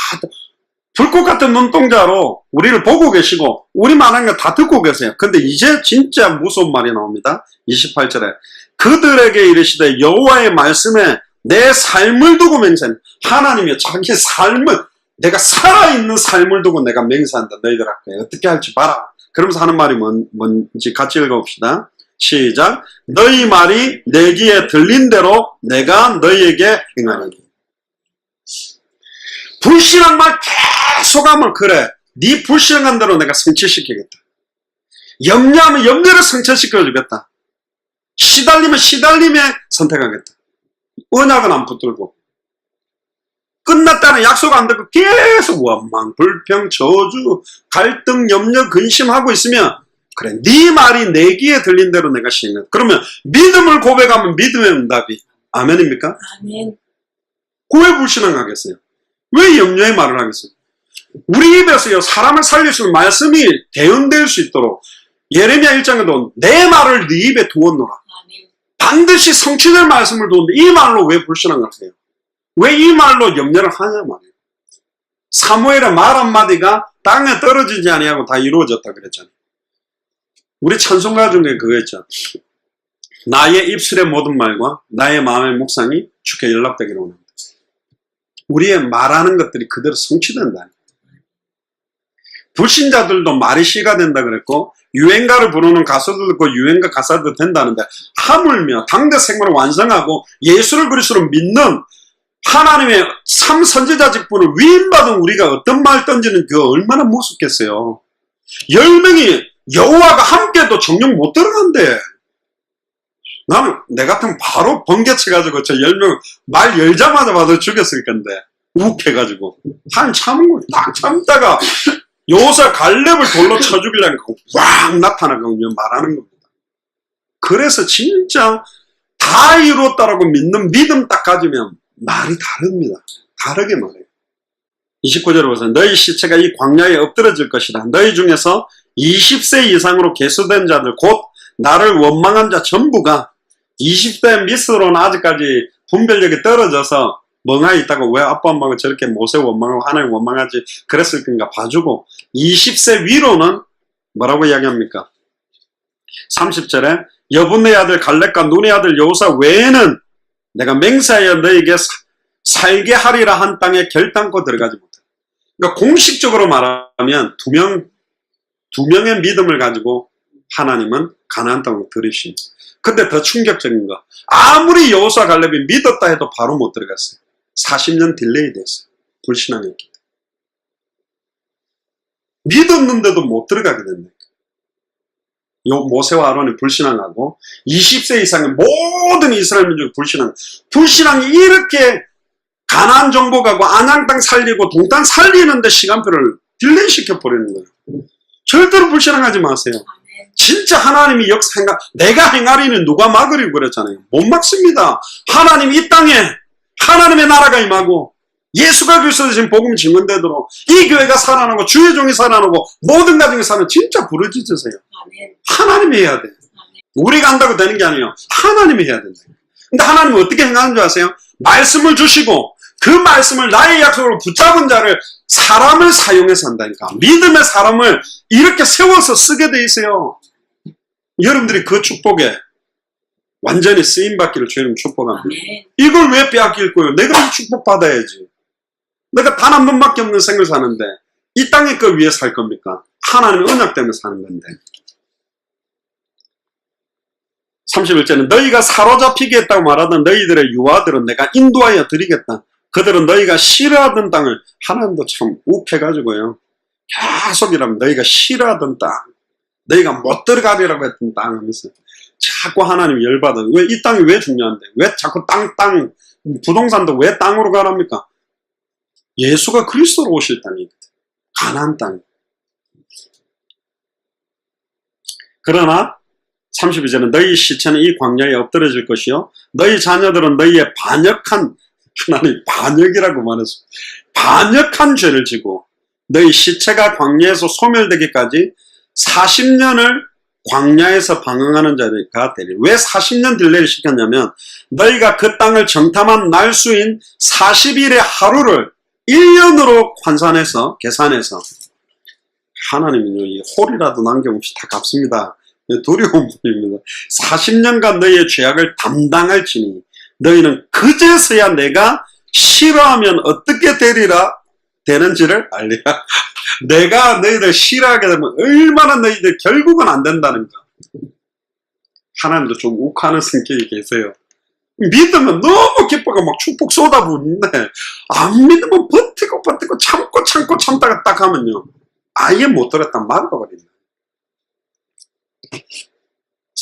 불꽃 같은 눈동자로 우리를 보고 계시고 우리 말하는 거 다 듣고 계세요. 근데 이제 진짜 무서운 말이 나옵니다. 28절에 그들에게 이르시되 여호와의 말씀에 내 삶을 두고 맹세하니 하나님이 자기 삶을 내가 살아있는 삶을 두고 내가 맹세한다. 너희들 앞에 어떻게 할지 봐라. 그러면서 하는 말이 뭔지 같이 읽어봅시다. 시작. 너희 말이 내 귀에 들린 대로 내가 너희에게 행하리니. 불신한 말 계속하면 그래. 네 불신한 대로 내가 성취시키겠다. 염려하면 염려를 성취시켜주겠다. 시달리면 시달림에 선택하겠다. 언약은 안 붙들고 끝났다는 약속 안 듣고 계속 원망, 불평, 저주, 갈등, 염려, 근심하고 있으면 그래 네 말이 내 귀에 들린 대로 내가 시행해. 그러면 믿음을 고백하면 믿음의 응답이 아멘입니까? 아멘. 왜 불신앙하겠어요? 왜 염려의 말을 하겠어요? 우리 입에서요 사람을 살리시는 말씀이 대응될 수 있도록 예레미야 1장에도 내 말을 네 입에 두었노라. 아멘. 반드시 성취될 말씀을 두었는데 이 말로 왜 불신앙하세요? 왜 이 말로 염려를 하냐 말이에요. 사무엘의 말 한마디가 땅에 떨어지지 아니하고 다 이루어졌다 그랬잖아요. 우리 찬송가 중에 그거 있죠. 나의 입술의 모든 말과 나의 마음의 묵상이 주께 연락되기를 원합니다. 우리의 말하는 것들이 그대로 성취된다. 불신자들도 말이 시가 된다 그랬고 유행가를 부르는 가수들도 그 유행가 가사도 된다는데 하물며 당대 생활을 완성하고 예수를 그리스도로 믿는 하나님의 참 선지자 직분을 위임받은 우리가 어떤 말 던지는 그 얼마나 무섭겠어요. 10명이 여호와가 함께도 정령 못 들어간대. 나는 내 같으면 바로 번개쳐가지고 저 10명 말 열자마자 받아 죽였을 건데 욱해가지고 한 참은 거 딱 참다가 요사 갈렙을 돌로 쳐 죽이려고 왕 나타나거든요. 말하는 겁니다. 그래서 진짜 다 이루었다라고 믿는 믿음 딱 가지면 말이 다릅니다. 다르게 말해요. 29절에 보세요. 너희 시체가 이 광야에 엎드러질 것이다. 너희 중에서 20세 이상으로 계수된 자들 곧 나를 원망한 자 전부가 20대 밑으로는 아직까지 분별력이 떨어져서 멍하니 있다고 왜 아빠 엄마가 저렇게 모세 원망하고 하나님 원망하지 그랬을 건가 봐주고 20세 위로는 뭐라고 이야기합니까? 30절에 여분의 아들 갈렙과 눈의 아들 여호사 외에는 내가 맹세하여 너에게 살게 하리라 한 땅에 결단코 들어가지 못해. 그러니까 공식적으로 말하면 두 명의 믿음을 가지고 하나님은 가나안 땅을 들이십니다. 근데 더 충격적인 거 아무리 여호수아 갈렙이 믿었다 해도 바로 못 들어갔어요. 40년 딜레이 됐어요. 불신앙했기 때문에. 믿었는데도 못 들어가게 된다. 모세와 아론이 불신앙하고 20세 이상의 모든 이스라엘 민족이 불신앙이 이렇게 가나안 정복하고 아낭 땅 살리고 동탄 살리는데 시간표를 딜레이 시켜버리는 거예요. 절대로 불신앙하지 마세요. 진짜 하나님이 내가 행하리는 누가 막으리고 그랬잖아요. 못 막습니다. 하나님 이 땅에 하나님의 나라가 임하고 예수가 그리스도 되신 복음 증언되도록 이 교회가 살아나고 주의 종이 살아나고 모든 가정이 살아나고 진짜 부르짖으세요. 하나님이 해야 돼요. 우리가 한다고 되는 게 아니에요. 하나님이 해야 된다. 근데 하나님은 어떻게 행하는 줄 아세요? 말씀을 주시고 그 말씀을 나의 약속으로 붙잡은 자를 사람을 사용해서 한다니까. 믿음의 사람을 이렇게 세워서 쓰게 돼 있어요. 여러분들이 그 축복에 완전히 쓰임받기를 주님 축복합니다. 이걸 왜 빼앗길 거예요? 내가 축복받아야지. 내가 단 한 번밖에 없는 생을 사는데 이 땅의 거 위에 살 겁니까? 하나님의 언약 때문에 사는 건데. 31절은 너희가 사로잡히게 했다고 말하던 너희들의 유아들은 내가 인도하여 드리겠다. 그들은 너희가 싫어하던 땅을 하나님도 참 욱해가지고요. 계속이라면 너희가 싫어하던 땅 너희가 못 들어가리라고 했던 땅 하면서 자꾸 하나님 열받아. 왜 이 땅이 왜 중요한데? 왜 자꾸 땅 부동산도 왜 땅으로 가랍니까? 예수가 그리스도로 오실 땅이거든. 가나안 땅. 그러나 32절은 너희 시체는 이 광야에 엎드러질 것이요 너희 자녀들은 너희의 반역한, 하나님 반역이라고 말했어. 반역한 죄를 지고 너희 시체가 광야에서 소멸되기까지 40년을 광야에서 방황하는 자가 되리. 왜 40년 딜레이를 시켰냐면 너희가 그 땅을 정탐한 날수인 40일의 하루를 1년으로 환산해서 계산해서, 하나님은요 이 홀이라도 남김없이 다 갚습니다. 두려운 분입니다. 40년간 너희의 죄악을 담당할지니 너희는 그제서야 내가 싫어하면 어떻게 되는지를 알리라. 내가 너희들 싫어하게 되면 얼마나 너희들 결국은 안 된다는 거. 하나님도 좀 욱하는 성격이 계세요. 믿으면 너무 기뻐가 막 축복 쏟아부는데 안 믿으면 버티고 참다가 딱 하면요 아예 못 들었다 말아버린다.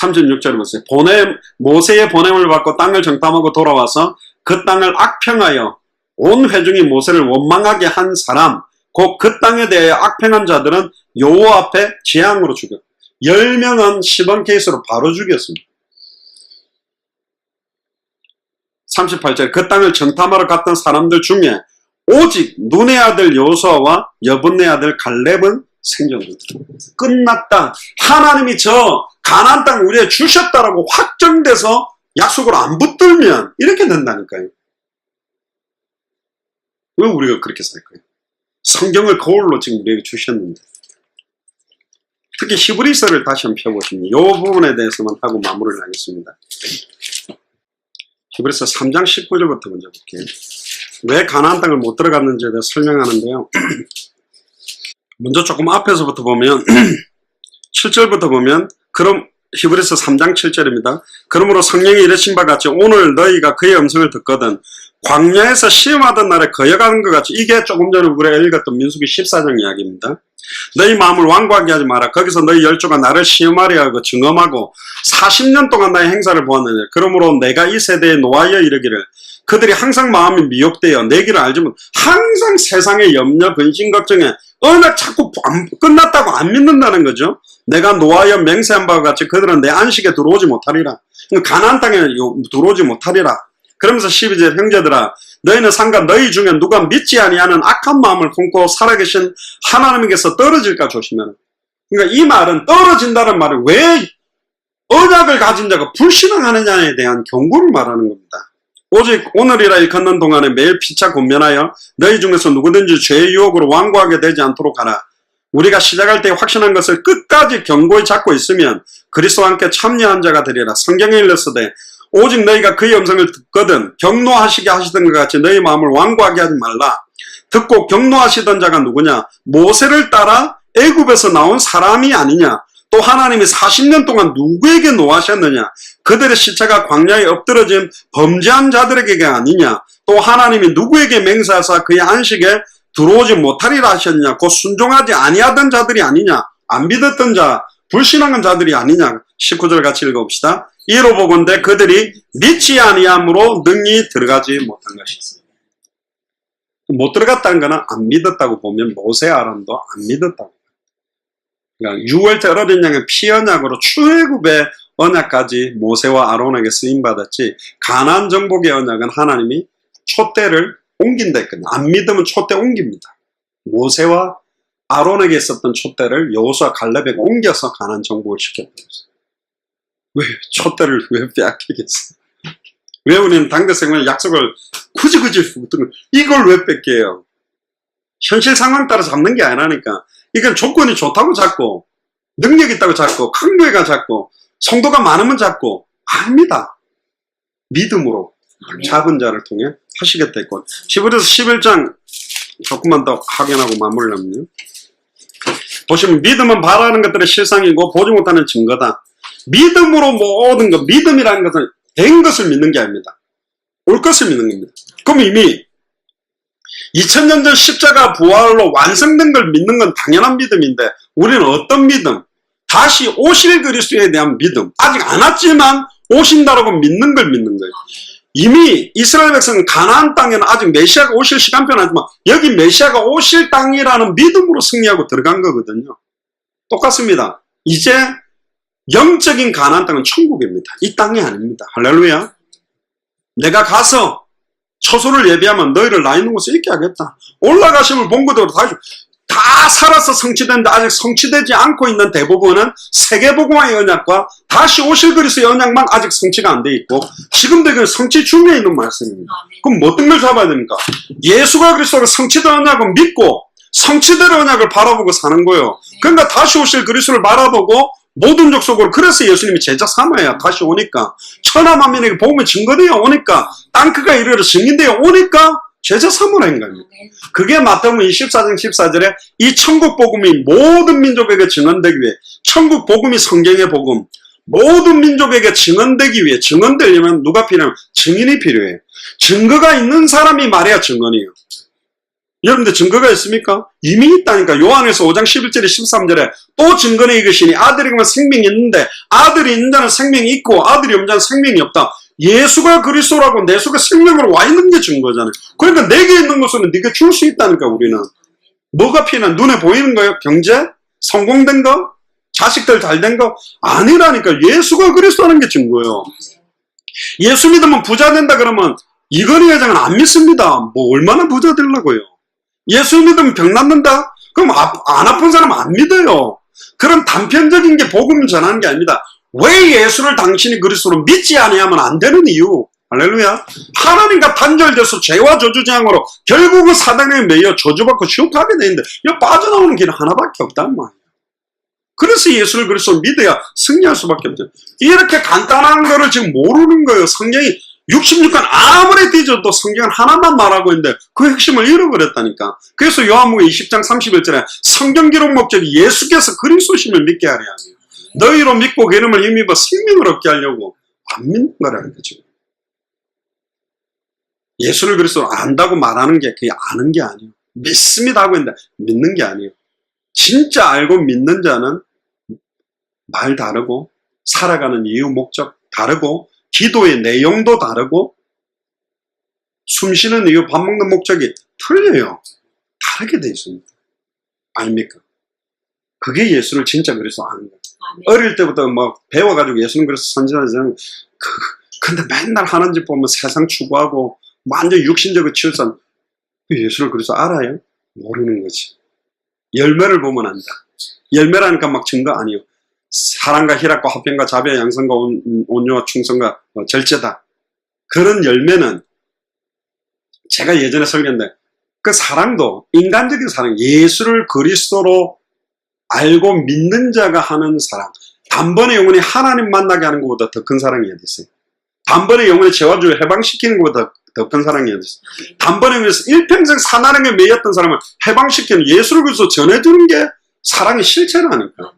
36절에 보세요. 모세의 보냄을 받고 땅을 정탐하고 돌아와서 그 땅을 악평하여 온 회중이 모세를 원망하게 한 사람, 곧 그 땅에 대해 악평한 자들은 여호와 앞에 재앙으로 죽여 10명은 10원 케이스로 바로 죽였습니다. 38절 그 땅을 정탐하러 갔던 사람들 중에 오직 눈의 아들 여호수아와 여분의 아들 갈렙은 생존입니다. 끝났다. 하나님이 저 가나안 땅 우리에 주셨다라고 확정돼서 약속을 안 붙들면 이렇게 된다니까요. 왜 우리가 그렇게 살까요? 성경을 거울로 지금 우리에게 주셨는데. 특히 히브리서를 다시 한번 펴보시면 이 부분에 대해서만 하고 마무리를 하겠습니다. 히브리서 3장 19절부터 먼저 볼게요. 왜 가나안 땅을 못 들어갔는지에 대해서 설명하는데요. 먼저 조금 앞에서부터 보면 7절부터 보면 그럼 히브리서 3장 7절입니다. 그러므로 성령이 이르신 바 같이 오늘 너희가 그의 음성을 듣거든 광야에서 시험하던 날에 거여가는 것 같이, 이게 조금 전에 우리가 읽었던 민수기 14장 이야기입니다. 너희 마음을 완고하게 하지 마라. 거기서 너희 열조가 나를 시험하려 하고 증험하고 40년 동안 나의 행사를 보았느니라. 그러므로 내가 이 세대에 노하여 이르기를 그들이 항상 마음이 미혹되어 내 길을 알지 못, 항상 세상의 염려, 근심, 걱정에 자꾸 끝났다고 안 믿는다는 거죠. 내가 노하여 맹세한 바와 같이 그들은 내 안식에 들어오지 못하리라. 가나안 땅에 들어오지 못하리라. 그러면서 12절 형제들아 너희는 상관 너희 중에 누가 믿지 아니하는 악한 마음을 품고 살아계신 하나님께서 떨어질까 조심하라. 그러니까 이 말은 떨어진다는 말은 왜 언약을 가진 자가 불신앙하느냐에 대한 경고를 말하는 겁니다. 오직 오늘이라 일컫는 동안에 매일 피차 권면하여 너희 중에서 누구든지 죄의 유혹으로 완고하게 되지 않도록 하라. 우리가 시작할 때 확신한 것을 끝까지 견고히 잡고 있으면 그리스도와 함께 참여한 자가 되리라. 성경에 일렀으되 오직 너희가 그의 음성을 듣거든 경노하시게 하시던 것 같이 너희 마음을 완고하게 하지 말라. 듣고 경노하시던 자가 누구냐? 모세를 따라 애굽에서 나온 사람이 아니냐? 또 하나님이 40년 동안 누구에게 노하셨느냐? 그들의 시체가 광야에 엎드러진 범죄한 자들에게가 아니냐? 또 하나님이 누구에게 맹세하사 그의 안식에 들어오지 못하리라 하셨냐? 곧 순종하지 아니하던 자들이 아니냐? 안 믿었던 자, 불신앙한 자들이 아니냐? 19절 같이 읽어봅시다. 이로 보건대 그들이 믿지 아니함으로 능히 들어가지 못한 것이었습니다. 못 들어갔다는 거는 안 믿었다고 보면 모세 아론도 안 믿었다고. 그러니까 6월 때 어린 양의 피 언약으로 출애굽의 언약까지 모세와 아론에게 쓰임받았지 가나안 정복의 언약은 하나님이 촛대를 옮긴다 했거든요. 안 믿으면 촛대 옮깁니다. 모세와 아론에게 있었던 촛대를 여호수아 갈렙에게 옮겨서 가나안 정복을 시켰다고 했어요. 왜 촛대를 왜 빼앗기겠어? 왜 우리는 당대생활 약속을 굳이 붙드는 이걸 왜 뺏겨요? 현실 상황 따라 잡는 게 아니라니까. 이건 조건이 좋다고 잡고 능력 있다고 잡고 큰 교회가 잡고 성도가 많으면 잡고 아닙니다. 믿음으로 잡은 자를 통해 하시겠다 했고 히브리서 11장 조금만 더 확인하고 마무리를 하면요. 보시면 믿음은 바라는 것들의 실상이고 보지 못하는 증거다. 믿음으로 모든 것, 믿음이라는 것은 된 것을 믿는 게 아닙니다. 올 것을 믿는 겁니다. 그럼 이미 2000년 전 십자가 부활로 완성된 걸 믿는 건 당연한 믿음인데 우리는 어떤 믿음? 다시 오실 그리스도에 대한 믿음. 아직 안 왔지만 오신다라고 믿는 걸 믿는 거예요. 이미 이스라엘 백성은 가나안 땅에는 아직 메시아가 오실 시간표는 하지만 여기 메시아가 오실 땅이라는 믿음으로 승리하고 들어간 거거든요. 똑같습니다. 이제 영적인 가나안 땅은 천국입니다. 이 땅이 아닙니다. 할렐루야. 내가 가서 처소를 예비하면 너희를 나 있는 곳에 있게 하겠다. 올라가심을 본 그대로 다 살아서 성취됐는데 아직 성취되지 않고 있는 대부분은 세계복음화의 언약과 다시 오실 그리스도의 언약만 아직 성취가 안 돼 있고 지금도 그 성취 중에 있는 말씀입니다. 그럼 뭐 어떤 걸 잡아야 됩니까? 예수가 그리스도가 성취된 언약을 믿고 성취된 언약을 바라보고 사는 거예요. 그러니까 다시 오실 그리스도를 바라보고 모든 족속으로 그래서 예수님이 제자 삼아야 다시 오니까 천하만민에게 복음이 증거되어 오니까 땅크가 이르러 증인되어 오니까 제자 삼으라는 겁니다. 그게 마태복음 24장 14절에 이 천국 복음이 모든 민족에게 증언되기 위해 천국 복음이 성경의 복음 모든 민족에게 증언되기 위해 증언되려면 누가 필요하면 증인이 필요해요. 증거가 있는 사람이 말해야 증언이에요. 여러분들 증거가 있습니까? 이미 있다니까. 요한에서 5장 11절에 13절에 또 증거는 이것이니 아들에게만 생명이 있는데 아들이 있는 자는 생명이 있고 아들이 없는 자는 생명이 없다. 예수가 그리스도라고 내 속에 생명으로 와 있는 게 증거잖아요. 그러니까 내게 있는 것은 네가 줄 수 있다니까. 우리는 뭐가 필요한 눈에 보이는 거예요? 경제? 성공된 거? 자식들 잘 된 거? 아니라니까. 예수가 그리스도라는 게 증거예요. 예수 믿으면 부자 된다 그러면 이건희 회장은 안 믿습니다. 뭐 얼마나 부자 되려고요. 예수 믿으면 병 낫는다? 그럼 안 아픈 사람 안 믿어요. 그런 단편적인 게 복음 전하는 게 아닙니다. 왜 예수를 당신이 그리스도로 믿지 않으면 안 되는 이유. 할렐루야. 하나님과 단절돼서 죄와 저주재앙으로 결국은 사단에 매여 저주받고 지옥 가게 되는데 이 빠져나오는 길은 하나밖에 없단 말이에요. 그래서 예수를 그리스도로 믿어야 승리할 수밖에 없죠. 이렇게 간단한 거를 지금 모르는 거예요. 성경이 66권 아무리 뒤져도 성경은 하나만 말하고 있는데 그 핵심을 잃어버렸다니까. 그래서 요한복음 20장 31절에 성경 기록 목적이 예수께서 그리스도심을 믿게 하려 하며 너희로 믿고 그 이름을 힘입어 생명을 얻게 하려고 안 믿는 거라는 거죠. 예수를 그리스도로 안다고 말하는 게 그게 아는 게 아니에요. 믿습니다 하고 있는데 믿는 게 아니에요. 진짜 알고 믿는 자는 말 다르고 살아가는 이유 목적 다르고 기도의 내용도 다르고 숨쉬는 이유 밥 먹는 목적이 틀려요. 다르게 돼 있습니다. 아닙니까? 그게 예수를 진짜 그리스도 아는 거예요. 어릴 때부터 막 배워가지고 예수는 그리스도 선지자는 근데 맨날 하는 짓 보면 세상 추구하고 완전 육신적으로 치우산 예수를 그리스도 알아요? 모르는 거지. 열매를 보면 안다. 열매라니까 막 증거 아니에요. 사랑과 희락과 화평과 자비와 양선과 온유와 충성과 절제다. 그런 열매는 제가 예전에 설교했는데 그 사랑도 인간적인 사랑, 예수를 그리스도로 알고 믿는 자가 하는 사랑, 단번에 영혼이 하나님 만나게 하는 것보다 더 큰 사랑이 어디 있어요? 단번에 영혼의 죄와 죄를 해방시키는 것보다 더 큰 사랑이 어디 있어요? 단번에 위해서 일평생 사나름에 매였던 사람을 해방시키는 예수를 그리스도 전해주는 게 사랑의 실체라니까.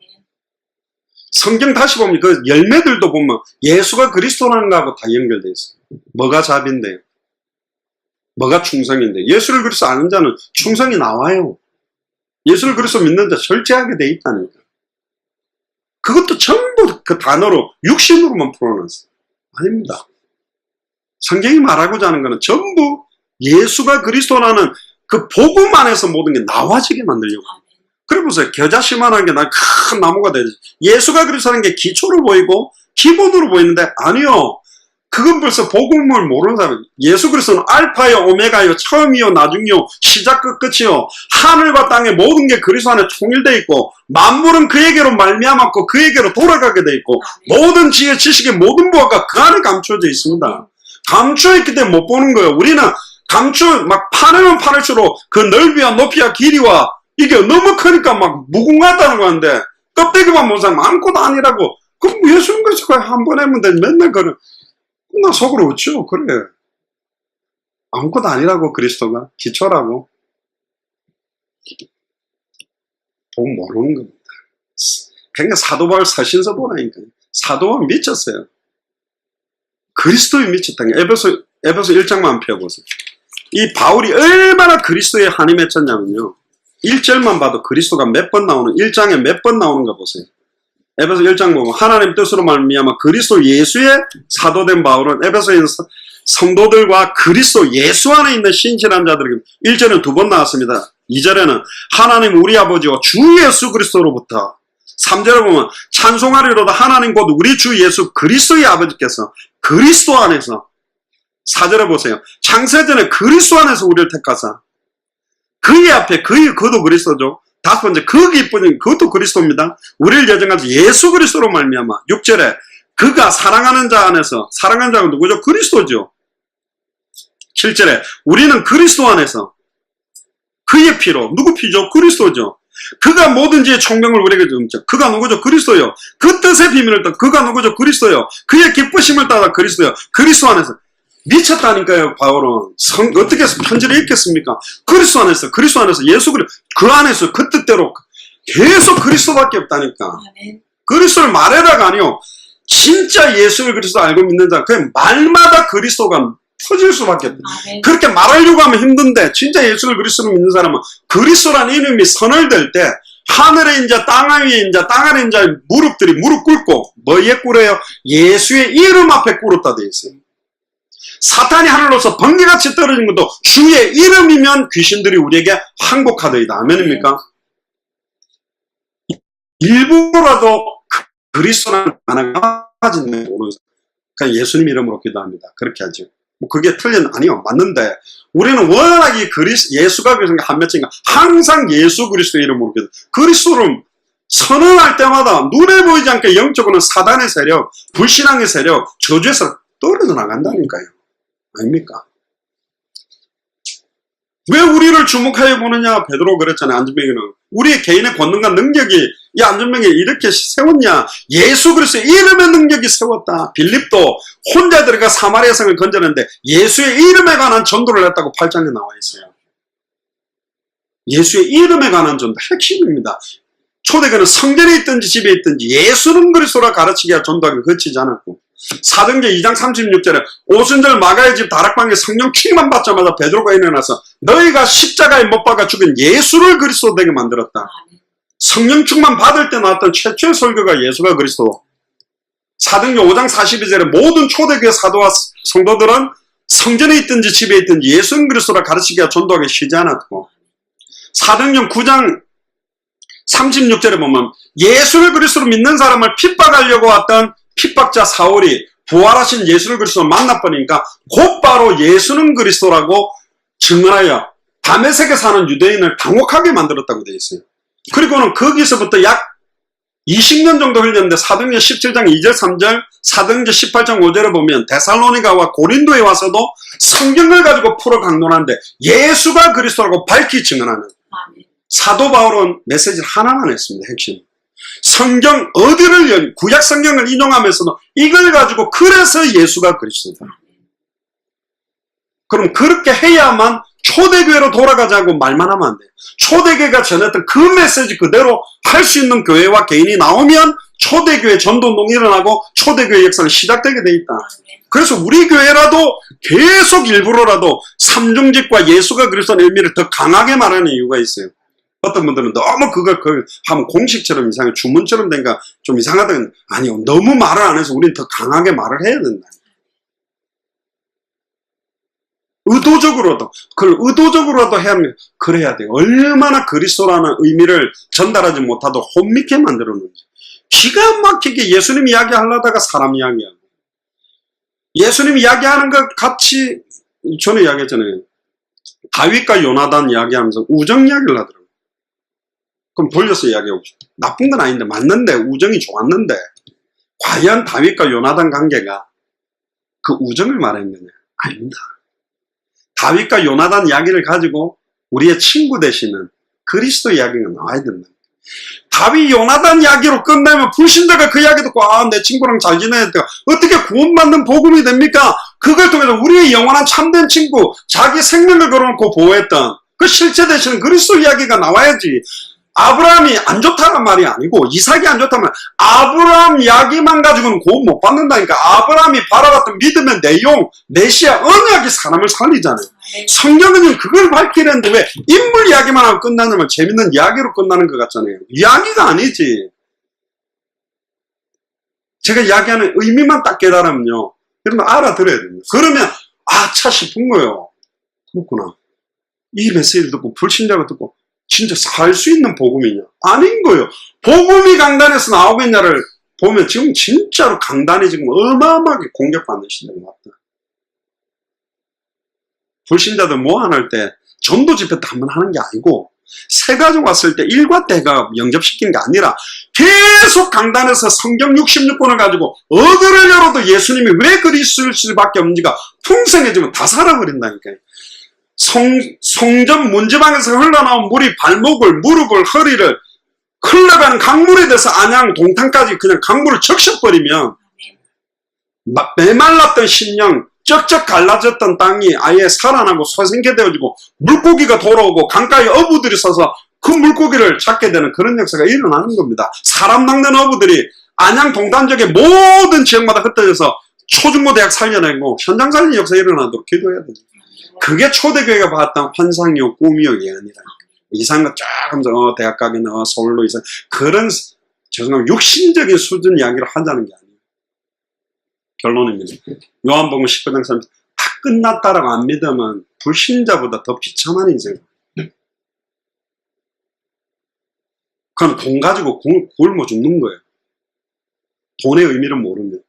성경 다시 보면 그 열매들도 보면 예수가 그리스도라는 거하고 다 연결되어 있어요. 뭐가 자비인데요? 뭐가 충성인데? 예수를 그리스도 아는 자는 충성이 나와요. 예수를 그리스도 믿는 자 절제하게 돼 있다니까. 그것도 전부 그 단어로 육신으로만 풀어놨어요. 아닙니다. 성경이 말하고자 하는 것은 전부 예수가 그리스도라는 그 복음 안에서 모든 게 나와지게 만들려고 합니다. 그래 보세요. 겨자씨만한 게 난 큰 나무가 되지. 예수가 그리스도라는 게 기초로 보이고 기본으로 보이는데 아니요. 그건 벌써 복음을 모르는 사람. 예수 그리스도는 알파요 오메가요 처음이요 나중이요 시작 끝이요. 하늘과 땅의 모든 게 그리스도 안에 통일되어 있고 만물은 그에게로 말미암았고 그에게로 돌아가게 되어 있고 모든 지혜 지식의 모든 부하가 그 안에 감춰져 있습니다. 감춰 있기 때문에 못 보는 거예요. 우리는 막 파내면 파낼수록 그 넓이와 높이와 길이와 이게 너무 크니까 막 무궁하다는 건데 껍데기만 본 사람 아무것도 아니라고. 그럼 예수님 그리스도 한 번 하면 돼. 맨날 그래. 나 속으로 웃죠. 그래. 아무것도 아니라고 그리스도가. 기초라고. 돈 모르는 겁니다. 그러니까 사도 바울 서신서 보라니까. 사도 바울 미쳤어요. 그리스도에 미쳤다는 게 에베소 1장만 펴보세요. 이 바울이 얼마나 그리스도에 한이 맺혔냐면요. 1절만 봐도 그리스도가 몇 번 나오는 1장에 몇 번 나오는가 보세요. 에베소 1장 보면 하나님 뜻으로 말미암아 그리스도 예수의 사도된 바울은 에베소에 있는 성도들과 그리스도 예수 안에 있는 신실한 자들에게 1절은 2번 나왔습니다. 2절에는 하나님 우리 아버지와 주 예수 그리스도로부터 3절에 보면 찬송하리로다 하나님 곧 우리 주 예수 그리스도의 아버지께서 그리스도 안에서 4절에 보세요. 창세전에 그리스도 안에서 우리를 택하사 그의 앞에 그도 그리스도죠. 5번째 그 기쁘신 그것도 그리스도입니다. 우리를 예정하신 예수 그리스도로 말미암아 6절에 그가 사랑하는 자 안에서 사랑하는 자가 누구죠? 그리스도죠. 7절에 우리는 그리스도 안에서 그의 피로 누구 피죠? 그리스도죠. 그가 모든지의 총명을 우리에게 주죠. 그가 누구죠? 그리스도요. 그 뜻의 비밀을 따라 그가 누구죠? 그리스도요. 그의 기쁘심을 따라 그리스도요. 그리스도 안에서 미쳤다니까요. 바울은 어떻게 해서 편지를 읽겠습니까? 그리스도 안에서 예수 그리스도 그 안에서 그 뜻대로 계속 그리스도밖에 없다니까. 그리스도를 말해라가 아니요. 진짜 예수를 그리스도 알고 믿는 자 그냥 말마다 그리스도가 터질 수밖에 없다. 그렇게 말하려고 하면 힘든데 진짜 예수를 그리스도로 믿는 사람은 그리스도라는 이름이 선을 댈 때 하늘에 인자 땅 위에 인자 땅 아래 인자 무릎들이 무릎 꿇고 뭐에 꿇어요? 예수의 이름 앞에 꿇었다 되어 있어요. 사탄이 하늘로서 번개같이 떨어진 것도 주의 이름이면 귀신들이 우리에게 항복하더이다. 아멘입니까? 일부라도 그리스도라는 하나가 빠지는 모르는 그냥 예수님 이름으로 기도합니다. 그렇게 하죠. 뭐 그게 틀린 아니요 맞는데 우리는 워낙에 예수가 그리스도가 한 몇인가 항상 예수 그리스도 이름으로 기도. 그리스도를 선언할 때마다 눈에 보이지 않게 영적으로는 사단의 세력, 불신앙의 세력, 저주의 세력 떨어져 나간다니까요. 아닙니까? 왜 우리를 주목하여 보느냐? 베드로 그랬잖아요. 안전병이는 우리의 개인의 권능과 능력이 이 안전병에 이렇게 세웠냐? 예수 그리스도의 이름의 능력이 세웠다. 빌립도 혼자 들어가 사마리아 성을 건졌는데 예수의 이름에 관한 전도를 했다고 8장에 나와 있어요. 예수의 이름에 관한 전도 핵심입니다. 초대교회는 성전에 있든지 집에 있든지 예수는 그리스도라 가르치기가 전도하기 거치지 않았고 사도행전 2장 36절에 오순절 마가의 집 다락방에 성령 충만 받자마자 베드로가 일어나서 너희가 십자가에 못 박아 죽인 예수를 그리스도 되게 만들었다. 성령 충만 받을 때 나왔던 최초의 설교가 예수가 그리스도. 사도행전 5장 42절에 모든 초대교회 사도와 성도들은 성전에 있든지 집에 있든지 예수는 그리스도라 가르치기가 전도하기 쉬지 않았고 사도행전 9장 36절에 보면 예수를 그리스도로 믿는 사람을 핍박하려고 왔던 핍박자 사울이 부활하신 예수를 그리스도로 만나보니까 곧바로 예수는 그리스도라고 증언하여 다메섹에 사는 유대인을 당혹하게 만들었다고 되어 있어요. 그리고는 거기서부터 약 20년 정도 흘렸는데 사도행전 17장 2절 3절 사도행전 18장 5절에 보면 데살로니가와 고린도에 와서도 성경을 가지고 풀어 강론하는데 예수가 그리스도라고 밝히 증언하는 사도 바울은 메시지를 하나만 했습니다. 핵심. 성경 어디를 구약 성경을 인용하면서도 이걸 가지고 그래서 예수가 그리스도다. 그럼 그렇게 해야만 초대교회로 돌아가자고 말만 하면 안 돼요. 초대교회가 전했던 그 메시지 그대로 할 수 있는 교회와 개인이 나오면 초대교회 전도운동이 일어나고 초대교회 역사는 시작되게 돼 있다. 그래서 우리 교회라도 계속 일부러라도 삼중직과 예수가 그리스도의 의미를 더 강하게 말하는 이유가 있어요. 어떤 분들은 너무 그걸 하면 공식처럼 이상해 주문처럼 된가 좀 이상하다면 아니요 너무 말을 안 해서 우리는 더 강하게 말을 해야 된다. 의도적으로도 그걸 의도적으로라도 해야 합니다. 그래야 돼요. 얼마나 그리스도라는 의미를 전달하지 못하도 혼미케 만들어 놓는지. 기가 막히게 예수님 이야기하려다가 사람 이야기하고 예수님 이야기하는 것 같이 전에 이야기했잖아요. 다윗과 요나단 이야기하면서 우정 이야기를 하더라고요. 그럼 돌려서 이야기해봅시다. 나쁜 건 아닌데 맞는데 우정이 좋았는데 과연 다윗과 요나단 관계가 그 우정을 말했느냐? 아닙니다. 다윗과 요나단 이야기를 가지고 우리의 친구 되시는 그리스도 이야기가 나와야 된다. 다윗 요나단 이야기로 끝나면 불신자가 그 이야기 듣고 내 친구랑 잘 지내야 돼요. 어떻게 구원받는 복음이 됩니까? 그걸 통해서 우리의 영원한 참된 친구 자기 생명을 걸어놓고 보호했던 그 실체 되시는 그리스도 이야기가 나와야지. 아브라함이 안 좋다는 말이 아니고 이삭이 안 좋다면 아브라함 이야기만 가지고는 구원 못 받는다니까. 아브라함이 바라봤던 믿음의 내용, 메시아, 언약이 사람을 살리잖아요. 성경은 그걸 밝히는데 왜 인물 이야기만 하고 끝나냐면 재밌는 이야기로 끝나는 것 같잖아요. 이야기가 아니지. 제가 이야기하는 의미만 딱 깨달으면요. 그러면 알아들어야 됩니다. 그러면 아차 싶은 거예요. 그렇구나. 이 메시지를 듣고 불신자가 듣고 진짜 살 수 있는 복음이냐? 아닌 거예요. 복음이 강단에서 나오겠냐를 보면 지금 진짜로 강단이 지금 어마어마하게 공격받는 시대가 왔다. 불신자들 모아낼 때 전도 집회 때 한 번 하는 게 아니고 새 가족 왔을 때 일과 때가 영접시키는 게 아니라 계속 강단에서 성경 66권을 가지고 어디를 열어도 예수님이 왜 그리스도일 수밖에 없는지가 풍성해지면 다 살아버린다니까요. 성전 문지방에서 흘러나온 물이 발목을, 무릎을, 허리를 흘러가는 강물에 대해서 안양, 동탄까지 그냥 강물을 적셔버리면 메말랐던 심령, 쩍쩍 갈라졌던 땅이 아예 살아나고 소생케 되어지고 물고기가 돌아오고 강가에 어부들이 서서 그 물고기를 잡게 되는 그런 역사가 일어나는 겁니다. 사람 낚는 어부들이 안양 동탄 지역의 모든 지역마다 흩어져서 초중고 대학 살려내고 현장 살리는 역사 일어나도록 기도해야 됩니다. 그게 초대교회가 봤던 환상이요 꿈이요 예언이라. 이상한 거 쫙 하면서 대학 가기는 서울로 이상 그런 죄송합니다. 육신적인 수준 이야기를 하자는 게 아니에요. 결론입니다. 요한복음 19장 3절 다 끝났다라고 안 믿으면 불신자보다 더 비참한 인생이에요. 그럼 돈 가지고 굶어 죽는 거예요. 돈의 의미를 모르면.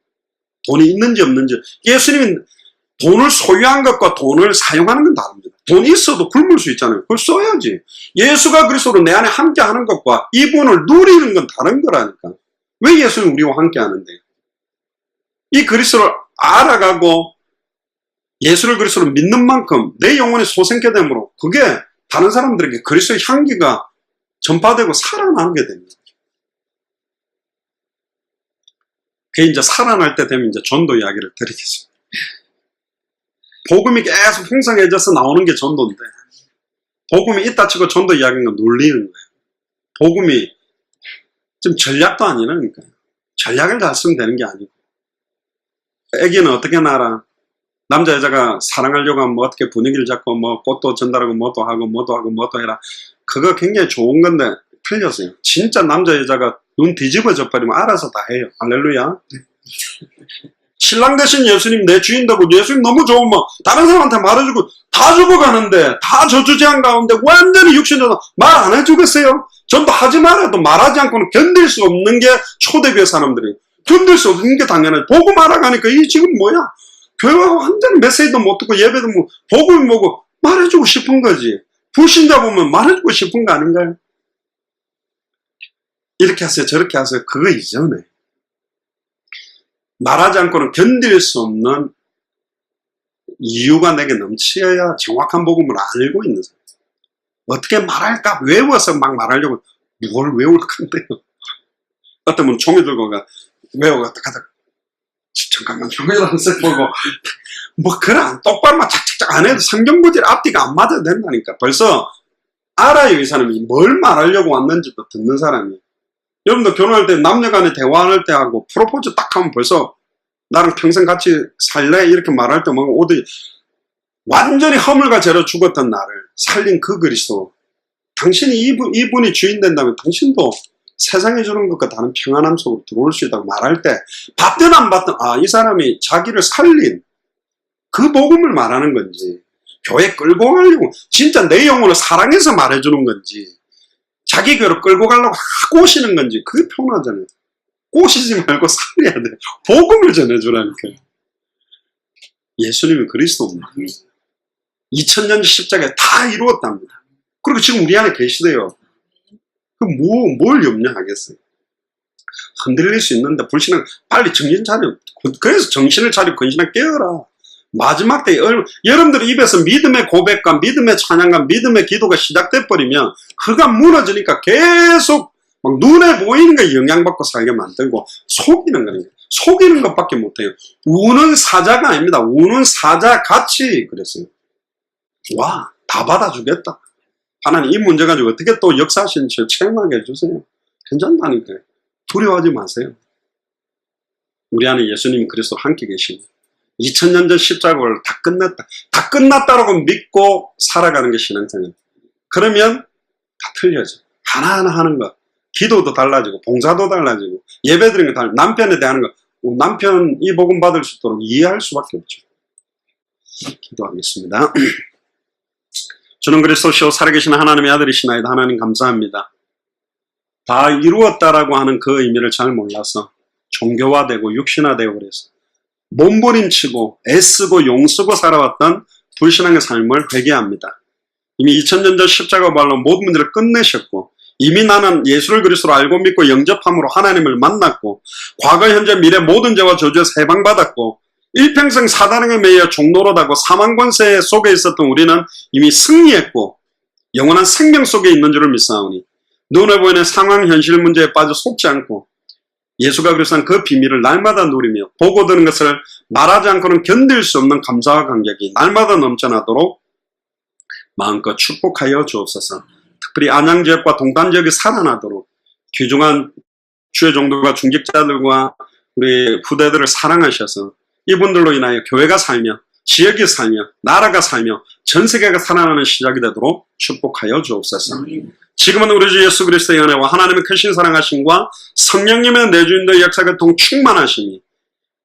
돈이 있는지 없는지. 예수님이 돈을 소유한 것과 돈을 사용하는 건 다릅니다. 돈이 있어도 굶을 수 있잖아요. 그걸 써야지. 예수가 그리스도로 내 안에 함께 하는 것과 이분을 누리는 건 다른 거라니까. 왜 예수는 우리와 함께 하는데? 이 그리스도를 알아가고 예수를 그리스도로 믿는 만큼 내 영혼이 소생케 되므로 그게 다른 사람들에게 그리스도의 향기가 전파되고 살아나게 됩니다. 그게 이제 살아날 때 되면 이제 전도 이야기를 드리겠습니다. 복음이 계속 풍성해져서 나오는 게 전도인데 복음이 있다 치고 전도 이야기인 건 놀리는 거예요. 복음이 좀 전략도 아니라니까요. 전략을 잘 쓰면 되는 게 아니고 애기는 어떻게 낳아라? 남자 여자가 사랑하려고 하면 뭐 어떻게 분위기를 잡고 뭐 꽃도 전달하고 뭐도 하고 뭐도 하고 뭐도 해라. 그거 굉장히 좋은 건데 틀렸어요. 진짜 남자 여자가 눈 뒤집어져 버리면 알아서 다 해요. 할렐루야. 신랑 대신 예수님 내 주인되고 예수님 너무 좋으면 다른 사람한테 말해주고 다 죽어가는데 다 저주제한 가운데 완전히 육신으로 말 안 해주겠어요? 전부 하지 말아도 말하지 않고는 견딜 수 없는 게 초대교회 사람들이 견딜 수 없는 게 당연하지. 보고 말아가니까 이 지금 뭐야? 교회가 완전히 메시지도 못 듣고 예배도 뭐 복음이 뭐고 말해주고 싶은 거지. 불신자 보면 말해주고 싶은 거 아닌가요? 이렇게 하세요 저렇게 하세요 그거 이전에 말하지 않고는 견딜 수 없는 이유가 내게 넘쳐야 정확한 복음을 알고 있는 사람. 어떻게 말할까 외워서 막 말하려고 뭘 외울 건데요. 어떤 분은 종이 들고 가 외워가다 가다 잠깐만 종이라는 색 보고 뭐 그런 똑바로만 착착착 안 해도 성경구절 앞뒤가 안 맞아도 된다니까. 벌써 알아요 이 사람이 뭘 말하려고 왔는지도 듣는 사람이. 여러분들 결혼할 때 남녀간에 대화할 때 하고 프로포즈 딱 하면 벌써 나랑 평생 같이 살래? 이렇게 말할 때 뭐 어디 완전히 허물과 죄로 죽었던 나를 살린 그 그리스도. 당신이 이분이 주인 된다면 당신도 세상에 주는 것과 다른 평안함 속으로 들어올 수 있다고 말할 때 받든 안 받든 이 사람이 자기를 살린 그 복음을 말하는 건지 교회 끌고 가려고 진짜 내 영혼을 사랑해서 말해주는 건지 자기 교회로 끌고 가려고 꼬시는 건지 그게 편하잖아요. 꼬시지 말고 살려야 돼. 복음을 전해주라니까요. 예수님이 그리스도입니다. 2000년 십자가에 다 이루었답니다. 그리고 지금 우리 안에 계시대요. 뭘 염려하겠어요? 흔들릴 수 있는데 불신은 빨리 정신 차려. 그래서 정신을 차리고 근신을 깨어라. 마지막 때 여러분들 입에서 믿음의 고백과 믿음의 찬양과 믿음의 기도가 시작돼 버리면 그가 무너지니까 계속 막 눈에 보이는 거 영향받고 살게 만들고 속이는 거예요. 속이는 것밖에 못해요. 우는 사자가 아닙니다. 우는 사자같이 그랬어요. 와, 다 받아주겠다. 하나님 이 문제 가지고 어떻게 또 역사하시는지 체험하게 해주세요. 괜찮다니까요. 두려워하지 마세요. 우리 안에 예수님 그리스도 함께 계십니다. 2000년 전 십자가를 다 끝났다. 다 끝났다라고 믿고 살아가는 게 신앙생활. 그러면 다 틀려져. 하나하나 하는 거. 기도도 달라지고 봉사도 달라지고 예배 드리는 거 달라지고 남편에 대한 거 남편 이 복음 받을 수 있도록 이해할 수밖에 없죠. 기도하겠습니다. 주는 그리스도시요 살아계신 하나님의 아들이시나이다. 하나님 감사합니다. 다 이루었다라고 하는 그 의미를 잘 몰라서 종교화되고 육신화되고 그래서 몸부림치고 애쓰고 용쓰고 살아왔던 불신앙의 삶을 회개합니다. 이미 2000년 전 십자가 부활로 모든 문제를 끝내셨고 이미 나는 예수를 그리스도로 알고 믿고 영접함으로 하나님을 만났고 과거 현재 미래 모든 죄와 저주에서 해방받았고 일평생 사단에게 매여 종노릇하고 사망 권세 속에 있었던 우리는 이미 승리했고 영원한 생명 속에 있는 줄을 믿사오니 눈에 보이는 상황 현실 문제에 빠져 속지 않고 예수가 그리스도한 그 비밀을 날마다 누리며 보고 드는 것을 말하지 않고는 견딜 수 없는 감사와 감격이 날마다 넘쳐나도록 마음껏 축복하여 주옵소서. 특별히 안양지역과 동탄지역이 살아나도록 귀중한 주의 종들과 중직자들과 우리 후대들을 사랑하셔서 이분들로 인하여 교회가 살며 지역이 살며 나라가 살며 전 세계가 살아나는 시작이 되도록 축복하여 주옵소서. 지금은 우리 주 예수 그리스도의 은혜와 하나님의 크신 사랑하심과 성령님의 내주인도의 역사가 통 충만하심이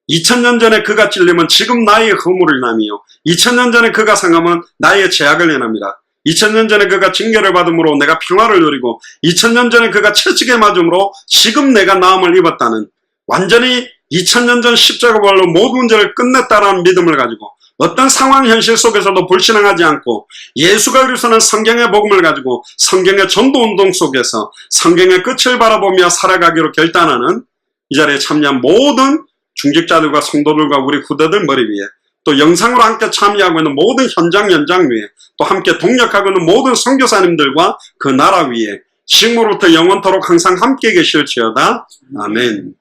2000년 전에 그가 찔림은 지금 나의 허물을 인하며 2000년 전에 그가 상함은 나의 죄악을 인합니다. 2000년 전에 그가 징계를 받음으로 내가 평화를 누리고 2000년 전에 그가 채찍에 맞음으로 지금 내가 나음을 입었다는 완전히 2000년 전 십자가 부활로 모든 문제를 끝냈다라는 믿음을 가지고 어떤 상황 현실 속에서도 불신앙하지 않고 예수가 그리스도는 성경의 복음을 가지고 성경의 전도운동 속에서 성경의 끝을 바라보며 살아가기로 결단하는 이 자리에 참여한 모든 중직자들과 성도들과 우리 후대들 머리 위에 또 영상으로 함께 참여하고 있는 모든 현장 위에 또 함께 동력하고 있는 모든 선교사님들과 그 나라 위에 지금으로부터 영원토록 항상 함께 계실지어다. 아멘.